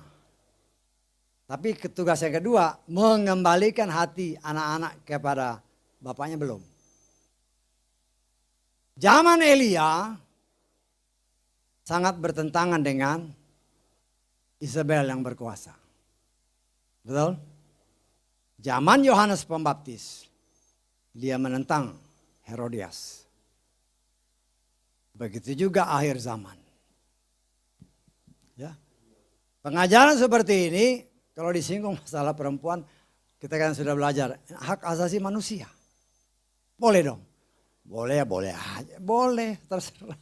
S1: Tapi tugas yang kedua, mengembalikan hati anak-anak kepada bapaknya belum. Zaman Elia sangat bertentangan dengan Isabel yang berkuasa. Betul? Zaman Yohanes Pembaptis, dia menentang Herodias. Begitu juga akhir zaman. Ya. Pengajaran seperti ini, kalau disinggung masalah perempuan, kita kan sudah belajar hak asasi manusia. Boleh dong. Boleh, boleh aja. Boleh, terserah.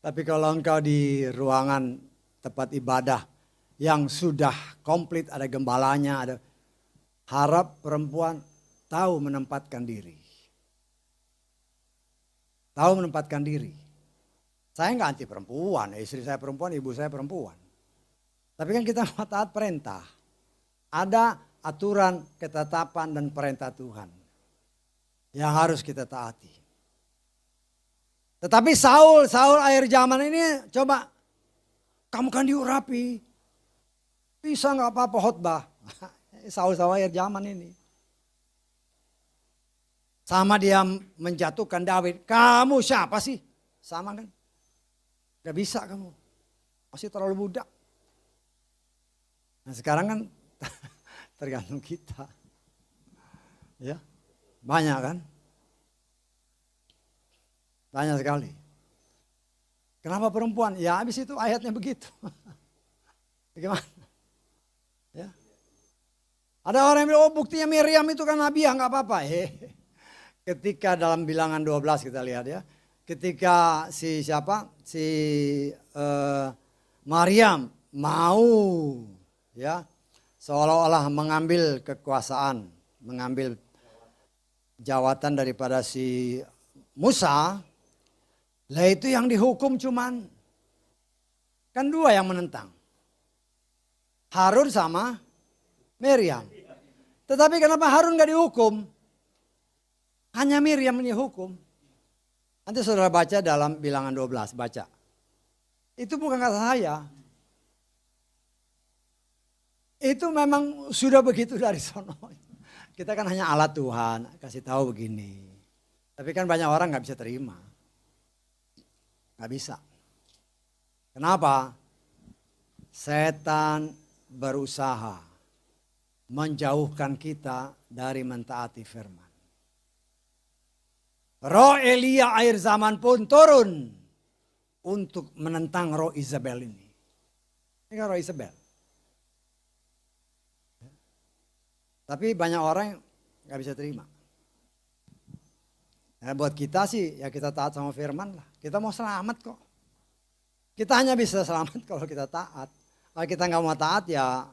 S1: Tapi kalau engkau di ruangan tempat ibadah yang sudah komplit, ada gembalanya, ada, harap perempuan tahu menempatkan diri. Tahu menempatkan diri. Saya nggak anti perempuan, istri saya perempuan, ibu saya perempuan. Tapi kan kita mau taat perintah. Ada aturan, ketetapan dan perintah Tuhan yang harus kita taati. Tetapi Saul akhir zaman ini coba, kamu kan diurapi. Bisa nggak apa-apa khotbah. Saul akhir zaman ini. Sama dia menjatuhkan Daud. Kamu siapa sih? Sama kan? Gak bisa kamu. Masih terlalu muda. Nah sekarang kan tergantung kita. Ya, banyak kan? Banyak sekali. Kenapa perempuan? Ya habis itu ayatnya begitu. Bagaimana? Ya. Ada orang yang bilang, oh buktinya Miriam itu kan nabi ya, nggak apa-apa. Ketika dalam Bilangan 12 kita lihat ya. Ketika si Maryam mau ya seolah-olah mengambil kekuasaan, mengambil jawatan daripada si Musa, lah itu yang dihukum cuman kan dua yang menentang, Harun sama Miriam. Tetapi kenapa Harun gak dihukum? Hanya Miriam yang dihukum. Nanti saudara baca dalam Bilangan 12, baca. Itu bukan kata saya. Itu memang sudah begitu dari sono. Kita kan hanya alat Tuhan, kasih tahu begini. Tapi kan banyak orang nggak bisa terima. Nggak bisa. Kenapa? Setan berusaha menjauhkan kita dari mentaati firman. Roh Elia akhir zaman pun turun untuk menentang roh Isabel ini. Ini kan roh Isabel. Tapi banyak orang nggak bisa terima. Nah, buat kita sih ya kita taat sama firman lah. Kita mau selamat kok. Kita hanya bisa selamat kalau kita taat. Kalau kita nggak mau taat ya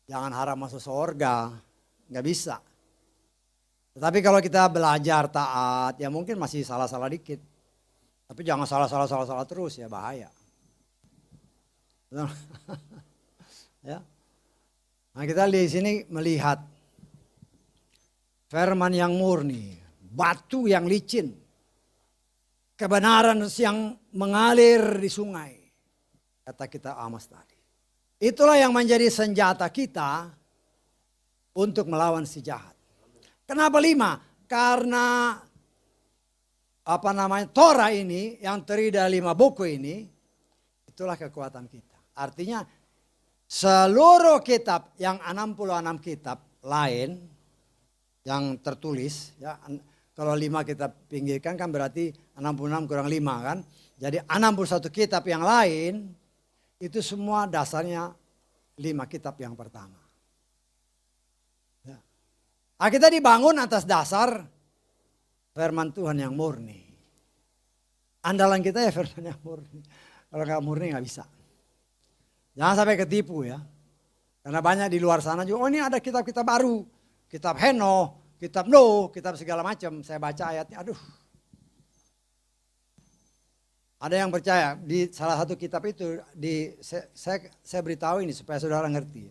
S1: jangan harap masuk surga. Nggak bisa. Tetapi kalau kita belajar taat ya mungkin masih salah-salah dikit. Tapi jangan salah terus ya bahaya. Ya. Nah kita di sini melihat firman yang murni, batu yang licin, kebenaran yang mengalir di sungai. Kata kita Amos tadi. Itulah yang menjadi senjata kita untuk melawan si jahat. Kenapa 5? Karena Torah ini yang terdiri dari 5 buku ini, itulah kekuatan kita. Artinya seluruh kitab yang 66 kitab lain yang tertulis, ya, kalau 5 kita pinggirkan kan berarti 66 kurang 5 kan. Jadi 61 kitab yang lain itu semua dasarnya 5 kitab yang pertama. Ya. Nah, kita dibangun atas dasar firman Tuhan yang murni. Andalan kita ya firman yang murni. Kalau nggak murni nggak bisa. Jangan sampai ketipu ya. Karena banyak di luar sana juga, oh ini ada kitab-kitab baru. Kitab Henoh, kitab Nuh, kitab segala macam. Saya baca ayatnya, aduh. Ada yang percaya di salah satu kitab itu, saya beritahu ini supaya saudara ngerti.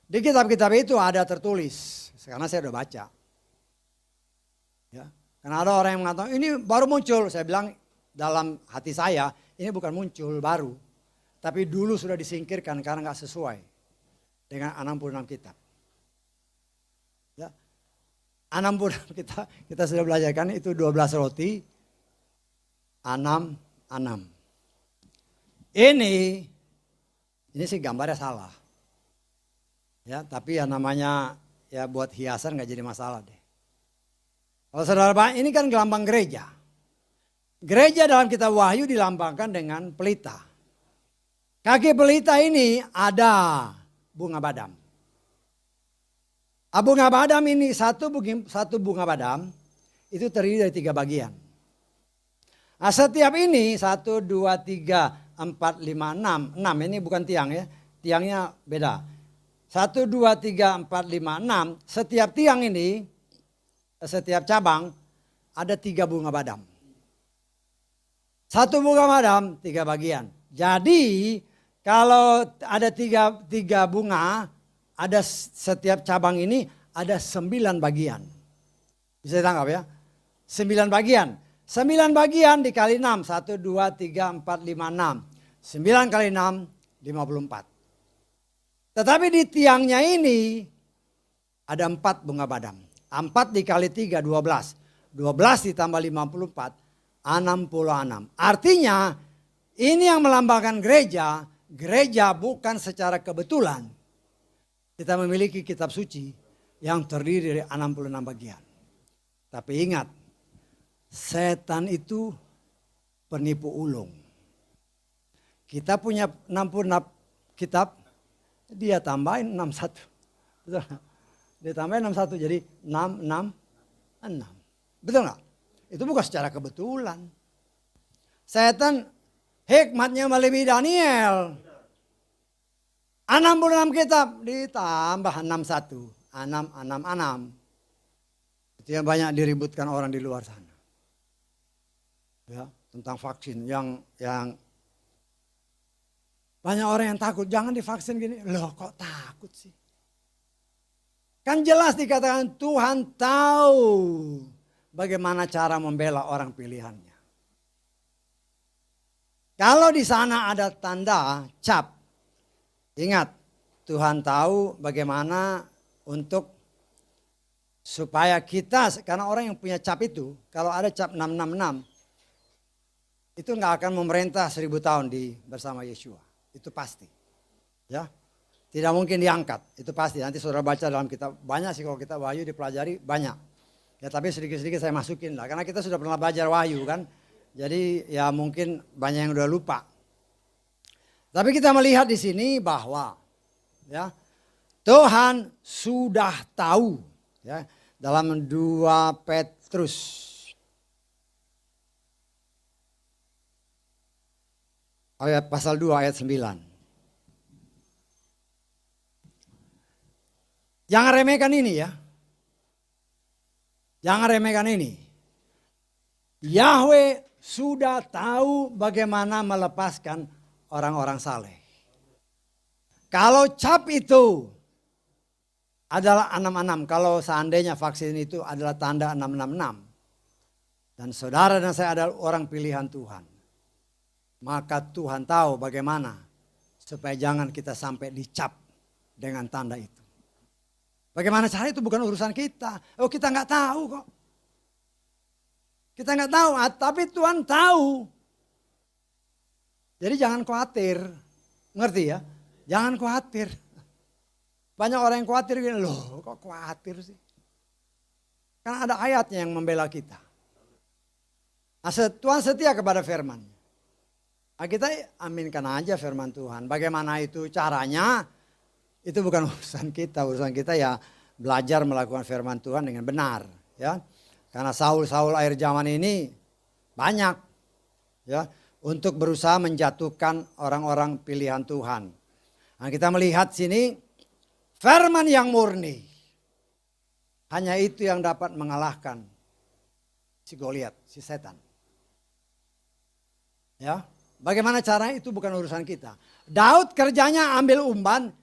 S1: Di kitab-kitab itu ada tertulis, karena saya udah baca. Ya. Karena ada orang yang mengatakan ini baru muncul. Saya bilang dalam hati saya ini bukan muncul baru. Tapi dulu sudah disingkirkan karena gak sesuai dengan 66 kitab. Ya. 66 kita sudah belajar kan itu 12 roti, 6. Ini sih gambarnya salah. Ya, tapi ya namanya ya buat hiasan gak jadi masalah deh. Kalau saudara, ini kan gelambang gereja. Gereja dalam kitab Wahyu dilambangkan dengan pelita. Kaki pelita ini ada bunga badam. Bunga badam ini satu bunga badam itu terdiri dari 3 bagian. Nah, setiap ini 1, 2, 3, 4, 5, 6. 6 ini bukan tiang ya. Tiangnya beda. 1, 2, 3, 4, 5, 6. Setiap tiang ini, setiap cabang ada 3 bunga badam. 1 bunga badam 3 bagian. Jadi kalau ada 3 bunga, ada setiap cabang ini ada 9 bagian. Bisa ditangkap ya? 9 bagian. 9 bagian dikali 6. 1, 2, 3, 4, 5, 6. 9 kali 6, 54. Tetapi di tiangnya ini ada 4 bunga badam. 4 dikali 3, 12. 12 ditambah 54, 66. Artinya ini yang melambangkan gereja. Gereja bukan secara kebetulan. Kita memiliki kitab suci yang terdiri dari 66 bagian. Tapi ingat, setan itu penipu ulung. Kita punya 66 kitab, dia tambahin 61. Betul gak? Dia tambahin 61 jadi 6, 6, 6. Betul gak? Itu bukan secara kebetulan. Setan hikmatnya melebihi Daniel. 66 kitab ditambah 61. 6. Itu yang banyak diributkan orang di luar sana. Ya, tentang vaksin yang banyak orang yang takut, jangan divaksin gini. Loh kok takut sih? Kan jelas dikatakan Tuhan tahu bagaimana cara membela orang pilihannya. Kalau di sana ada tanda cap, ingat Tuhan tahu bagaimana untuk supaya kita, karena orang yang punya cap itu, kalau ada cap 666, itu nggak akan memerintah 1000 tahun bersama Yeshua. Itu pasti. Ya, tidak mungkin diangkat, itu pasti. Nanti saudara baca dalam kitab, banyak sih kalau kita Wahyu dipelajari, banyak. Ya tapi sedikit-sedikit saya masukin lah, karena kita sudah pernah belajar Wahyu kan. Jadi ya mungkin banyak yang udah lupa. Tapi kita melihat di sini bahwa ya Tuhan sudah tahu ya dalam 2 Petrus ayat pasal 2 ayat 9. Jangan remehkan ini ya. Jangan remehkan ini. Yahweh sudah tahu bagaimana melepaskan orang-orang saleh. Kalau cap itu adalah 666, kalau seandainya vaksin itu adalah tanda 666, dan saudara dan saya adalah orang pilihan Tuhan, maka Tuhan tahu bagaimana supaya jangan kita sampai dicap dengan tanda itu. Bagaimana cara itu bukan urusan kita. Oh kita nggak tahu kok. Kita nggak tahu, tapi Tuhan tahu. Jadi jangan khawatir, ngerti ya? Jangan khawatir. Banyak orang yang khawatir, loh kok khawatir sih? Karena ada ayatnya yang membela kita. Nah, Tuhan setia kepada firman. Nah, kita aminkan aja firman Tuhan. Bagaimana itu caranya? Itu bukan urusan kita. Urusan kita ya belajar melakukan firman Tuhan dengan benar. Ya. Karena Saul akhir zaman ini banyak ya untuk berusaha menjatuhkan orang-orang pilihan Tuhan. Nah, kita melihat sini firman yang murni. Hanya itu yang dapat mengalahkan si Goliat, si setan. Ya, bagaimana caranya itu bukan urusan kita. Daud kerjanya ambil umban,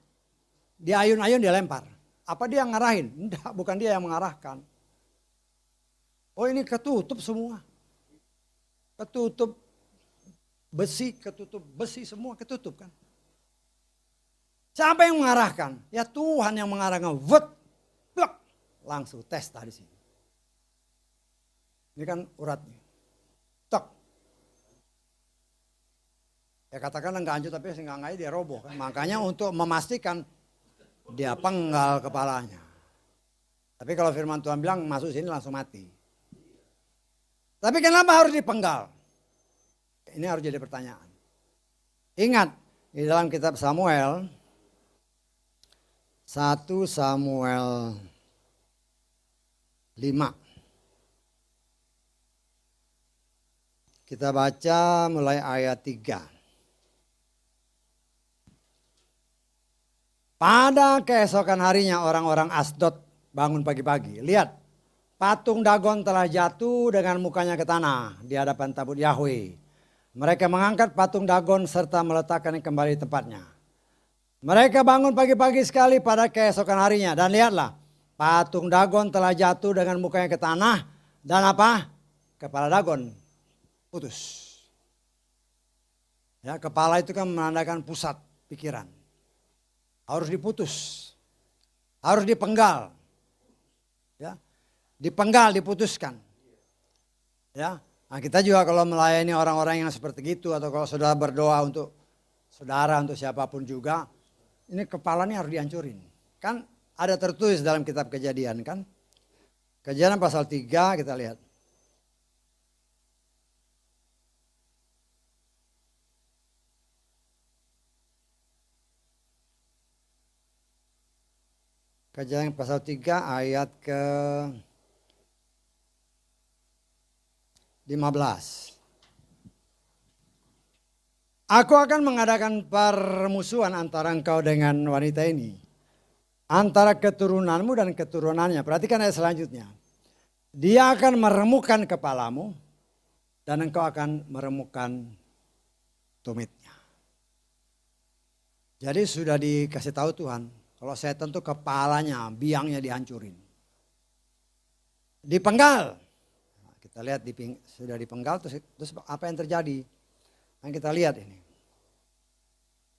S1: dia ayun-ayun dia lempar. Apa dia yang ngarahin? Enggak, bukan dia yang mengarahkan. Oh ini ketutup semua. Ketutup besi semua ketutup kan. Siapa yang mengarahkan? Ya Tuhan yang mengarahkan. Plek, langsung tes tadi sini. Ini kan uratnya. Tok. Ya katakanlah nggak hancur tapi seenggaknya dia roboh kan. Makanya untuk memastikan dia penggal kepalanya. Tapi kalau firman Tuhan bilang masuk sini langsung mati. Tapi kenapa harus dipenggal? Ini harus jadi pertanyaan. Ingat, di dalam kitab Samuel, 1 Samuel 5. Kita baca mulai ayat 3. Pada keesokan harinya orang-orang Asdod bangun pagi-pagi. Lihat. Patung Dagon telah jatuh dengan mukanya ke tanah di hadapan tabut Yahweh. Mereka mengangkat patung Dagon serta meletakkannya kembali di tempatnya. Mereka bangun pagi-pagi sekali pada keesokan harinya. Dan lihatlah, patung Dagon telah jatuh dengan mukanya ke tanah. Dan apa? Kepala Dagon putus. Ya, kepala itu kan menandakan pusat pikiran. Harus diputus. Harus dipenggal. Ya. Dipenggal, diputuskan. Ya, nah kita juga kalau melayani orang-orang yang seperti itu atau kalau saudara berdoa untuk saudara, untuk siapapun juga, ini kepalanya harus dihancurin. Kan ada tertulis dalam kitab Kejadian kan? Kejadian pasal 3 kita lihat. Kejadian pasal 3 ayat ke 15. Aku akan mengadakan permusuhan antara engkau dengan wanita ini. Antara keturunanmu dan keturunannya. Perhatikan ayat selanjutnya. Dia akan meremukkan kepalamu dan engkau akan meremukkan tumitnya. Jadi sudah dikasih tahu Tuhan. Kalau setan itu kepalanya, biangnya dihancurin. Dipenggal. Kita lihat sudah dipenggal, terus apa yang terjadi? Yang kita lihat ini.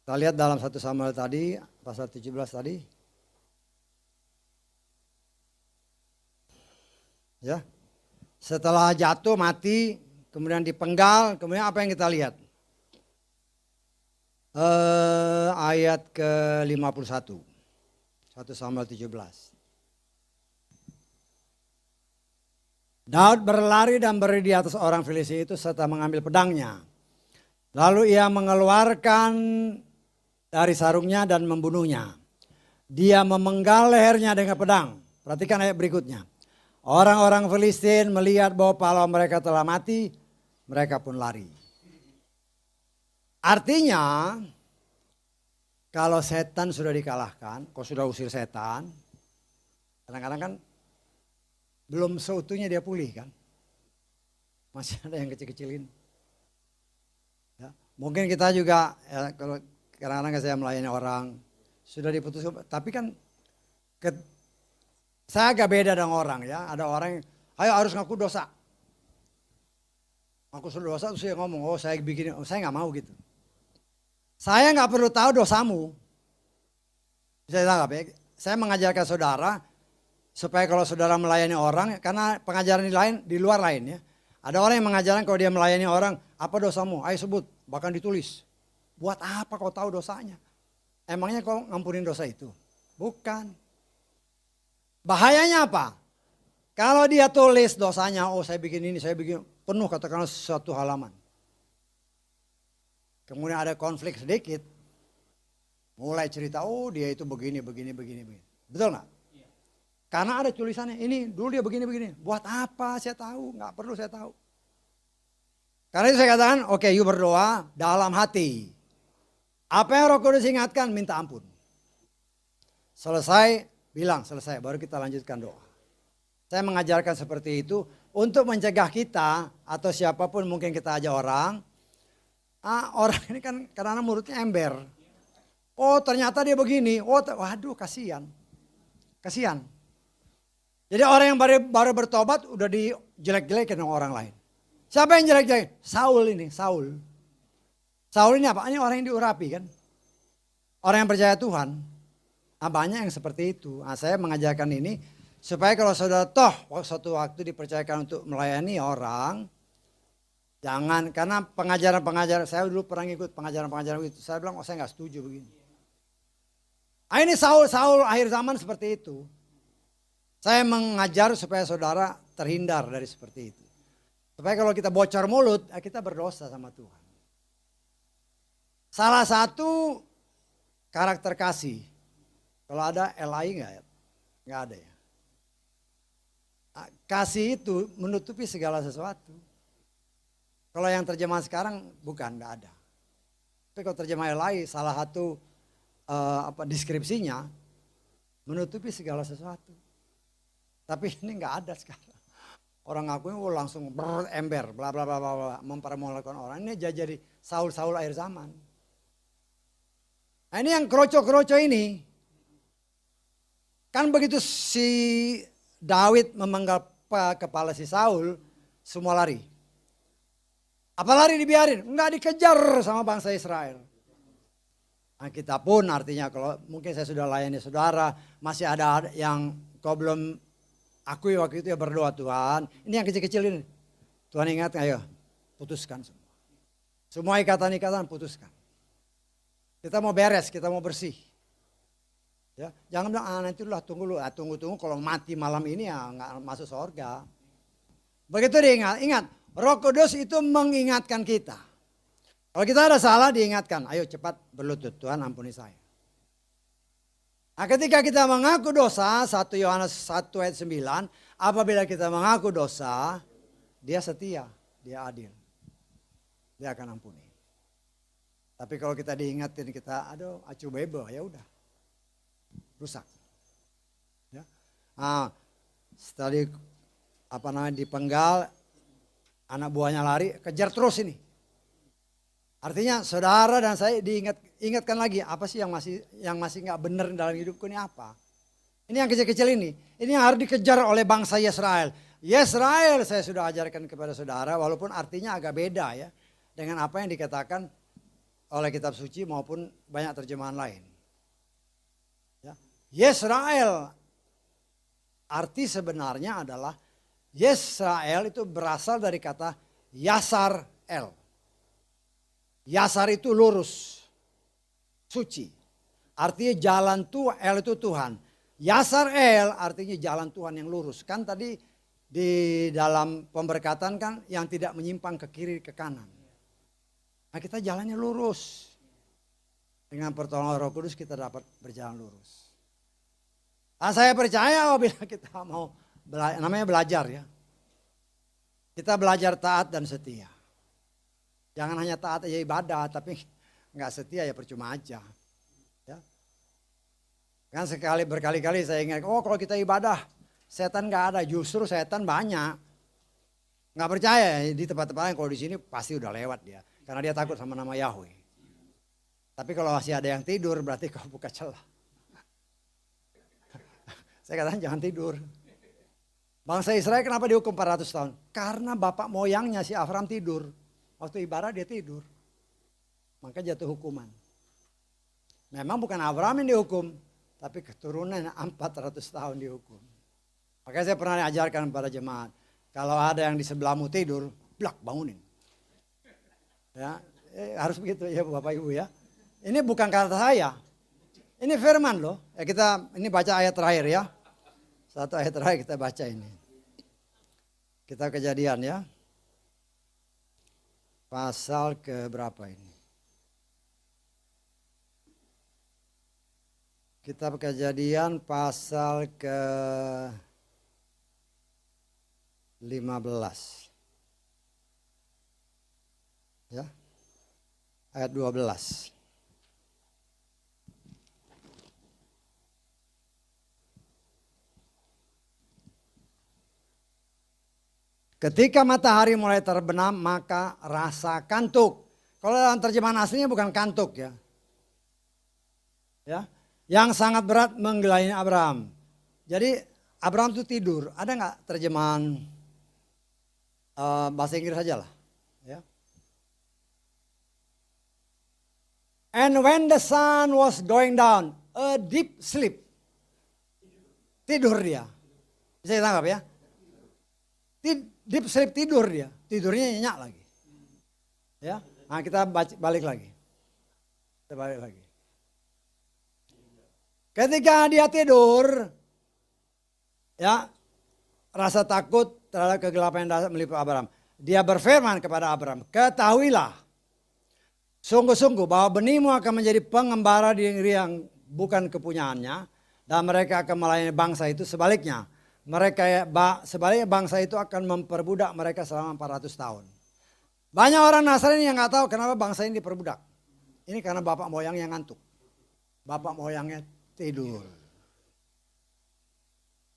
S1: Kita lihat dalam 1 Samuel tadi, pasal 17 tadi. Ya. Setelah jatuh mati, kemudian dipenggal, kemudian apa yang kita lihat? Ayat ke-51. 1 Samuel 17. Daud berlari dan berdiri di atas orang Filistia itu serta mengambil pedangnya. Lalu ia mengeluarkan dari sarungnya dan membunuhnya. Dia memenggal lehernya dengan pedang. Perhatikan ayat berikutnya. Orang-orang Filistin melihat bahwa pahlawan mereka telah mati, mereka pun lari. Artinya, kalau setan sudah dikalahkan, kau sudah usir setan, kadang-kadang kan belum seutuhnya dia pulih kan. Masih ada yang kecil-kecilin. Ya, mungkin kita juga, ya, kalau kadang-kadang saya melayani orang, sudah diputuskan, tapi kan saya agak beda dengan orang ya. Ada orang yang, ayo harus ngaku dosa. Aku sudah dosa, terus saya ngomong, oh saya bikin, oh, saya nggak mau gitu. Saya nggak perlu tahu dosamu. Saya tangkap ya. Saya mengajarkan saudara supaya kalau saudara melayani orang, karena pengajaran di luar lain ya. Ada orang yang mengajarkan kalau dia melayani orang, apa dosamu? Ayo sebut, bahkan ditulis. Buat apa kau tahu dosanya? Emangnya kau ngampunin dosa itu? Bukan. Bahayanya apa? Kalau dia tulis dosanya, oh saya bikin ini, saya bikin penuh katakanlah suatu halaman. Kemudian ada konflik sedikit. Mulai cerita, oh dia itu begini. Betul nggak? Karena ada tulisannya, ini dulu dia begini. Buat apa saya tahu? Nggak perlu saya tahu. Karena itu saya katakan, oke, you berdoa dalam hati. Apa yang Roh Kudus ingatkan, minta ampun. Selesai, bilang selesai, baru kita lanjutkan doa. Saya mengajarkan seperti itu untuk mencegah kita atau siapapun mungkin kita ajak orang. Orang ini kan karena mulutnya ember. Oh ternyata dia begini, waduh kasihan. Kasihan. Jadi orang yang baru bertobat udah dijelek-jelekin sama orang lain. Siapa yang jelek-jelekin? Saul. Saul ini apa? Ini orang yang diurapi kan. Orang yang percaya Tuhan. Banyak yang seperti itu. Saya mengajarkan ini supaya kalau saudara suatu waktu dipercayakan untuk melayani orang. Jangan, karena pengajaran-pengajaran, saya dulu pernah ikut pengajaran-pengajaran itu. Saya bilang, saya nggak setuju begini. Ini Saul akhir zaman seperti itu. Saya mengajar supaya saudara terhindar dari seperti itu. Supaya kalau kita bocor mulut, kita berdosa sama Tuhan. Salah satu karakter kasih. Kalau ada LI nggak ya? Nggak ada ya. Kasih itu menutupi segala sesuatu. Kalau yang terjemahan sekarang bukan, nggak ada. Tapi kalau terjemahan LI salah satu deskripsinya menutupi segala sesuatu. Tapi ini nggak ada sekarang. Orang ngakuin langsung berember, bla bla bla bla, mempermalukan orang. Ini jadi Saul akhir zaman. Nah ini yang keroco-keroco ini. Kan begitu si Daud memenggal kepala si Saul, semua lari. Apa lari dibiarin? Enggak, dikejar sama bangsa Israel. Nah kita pun artinya kalau mungkin saya sudah layani saudara, masih ada yang kau belum akui waktu itu ya berdoa Tuhan. Ini yang kecil-kecil ini. Tuhan ingat, ayo putuskan semua. Semua ikatan-ikatan putuskan. Kita mau beres, kita mau bersih. Ya, jangan bilang nanti lah tunggu kalau mati malam ini ya nggak masuk surga. Begitu diingat, ingat Roh Kudus itu mengingatkan kita. Kalau kita ada salah diingatkan, ayo cepat berlutut, Tuhan ampuni saya. Nah, ketika kita mengaku dosa, 1 Yohanes 1 ayat 9, apabila kita mengaku dosa, dia setia, dia adil. Dia akan ampuni. Tapi kalau kita diingatin kita, aduh acu bebo, ya udah. Rusak. Ya. Nah, setelah dipenggal, anak buahnya lari, kejar terus ini. Artinya saudara dan saya ingatkan lagi, apa sih yang masih nggak benar dalam hidupku ini apa? Ini yang kecil-kecil ini yang harus dikejar oleh bangsa Israel. Yesrael saya sudah ajarkan kepada saudara, walaupun artinya agak beda ya dengan apa yang dikatakan oleh kitab suci maupun banyak terjemahan lain. Ya. Yesrael arti sebenarnya adalah Yesrael itu berasal dari kata Yasar El. Yasar itu lurus, suci. Artinya jalan Tuhan, El itu Tuhan. Yasar El artinya jalan Tuhan yang lurus. Kan tadi di dalam pemberkatan kan yang tidak menyimpang ke kiri ke kanan. Nah kita jalannya lurus. Dengan pertolongan Roh Kudus kita dapat berjalan lurus. Nah, saya percaya bila kita mau namanya belajar ya. Kita belajar taat dan setia. Jangan hanya taat aja ibadah tapi nggak setia ya percuma aja. Ya. Kan berkali-kali saya ingat, oh kalau kita ibadah setan nggak ada, justru setan banyak. Nggak percaya di tempat-tempat lain, kalau di sini pasti udah lewat dia. Karena dia takut sama nama Yahweh. Tapi kalau masih ada yang tidur berarti kau buka celah. Saya katakan jangan tidur. Bangsa Israel kenapa dihukum 400 tahun? Karena bapak moyangnya si Abraham tidur. Waktu ibadah dia tidur. Maka jatuh hukuman. Memang bukan Abraham yang dihukum. Tapi keturunan 400 tahun dihukum. Makanya saya pernah diajarkan pada jemaat. Kalau ada yang di sebelahmu tidur, blak bangunin. Ya, harus begitu ya Bapak Ibu ya. Ini bukan kata saya. Ini firman loh. Ya ini baca ayat terakhir ya. Satu ayat terakhir kita baca ini. Kita Kejadian ya. Pasal ke berapa ini? Kitab Kejadian pasal ke 15. Ya. Ayat 12. Ketika matahari mulai terbenam maka rasa kantuk. Kalau dalam terjemahan aslinya bukan kantuk ya. Ya, yang sangat berat menggelayani Abraham. Jadi Abraham itu tidur. Ada nggak terjemahan bahasa Inggris saja lah. Ya. And when the sun was going down, a deep sleep. Tidur dia. Bisa ditangkap ya? Deep sleep tidur dia. Tidurnya nyenyak lagi. Ya, nah kita balik lagi. Kita balik lagi. Ketika dia tidur, ya rasa takut terhadap kegelapan yang meliputi Abraham. Dia berfirman kepada Abraham, ketahuilah, sungguh-sungguh bahwa benihmu akan menjadi pengembara di negeri yang bukan kepunyaannya, dan mereka akan melayani bangsa itu. Sebaliknya, sebaliknya bangsa itu akan memperbudak mereka selama 400 tahun. Banyak orang Nasrani yang nggak tahu kenapa bangsa ini diperbudak. Ini karena bapak moyangnya ngantuk. Bapak moyangnya tidur.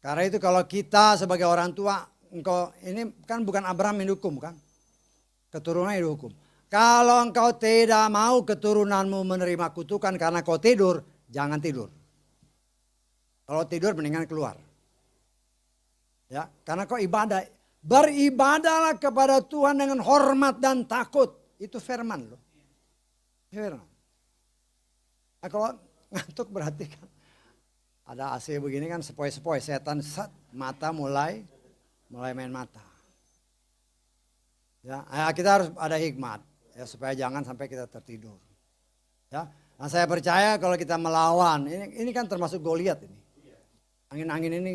S1: Karena itu kalau kita sebagai orang tua, engkau ini kan bukan Abraham yang dihukum kan. Keturunannya dihukum. Kalau engkau tidak mau keturunanmu menerima kutukan karena kau tidur, jangan tidur. Kalau tidur mendingan keluar. Ya, karena kau ibadah. Beribadahlah kepada Tuhan dengan hormat dan takut. Itu firman loh. Firman. Nah, kalau ngantuk berarti kan ada AC begini kan sepoi-sepoi, setan mata mulai main mata. Ya, kita harus ada hikmat ya supaya jangan sampai kita tertidur. Ya, nah saya percaya kalau kita melawan ini kan termasuk Goliat ini. Angin-angin ini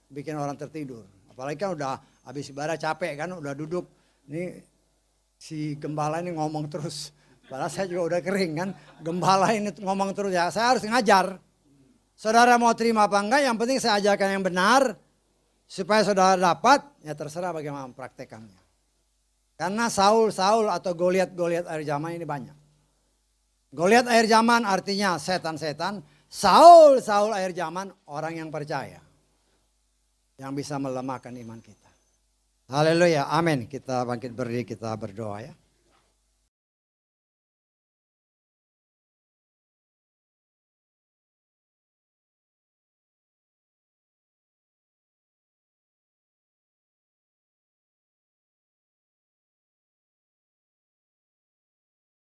S1: bikin orang tertidur. Apalagi kan udah habis ibadah capek kan, udah duduk. Ini si gembala ini ngomong terus. Padahal saya juga udah kering kan. Gembala ini ngomong terus ya. Saya harus ngajar. Saudara mau terima apa enggak, yang penting saya ajarkan yang benar. Supaya saudara dapat, ya terserah bagaimana mempraktekannya. Karena Saul atau Goliat akhir zaman ini banyak. Goliat akhir zaman artinya setan-setan. Saul akhir zaman orang yang percaya. Yang bisa melemahkan iman kita. Haleluya, amin. Kita bangkit berdiri, kita berdoa ya.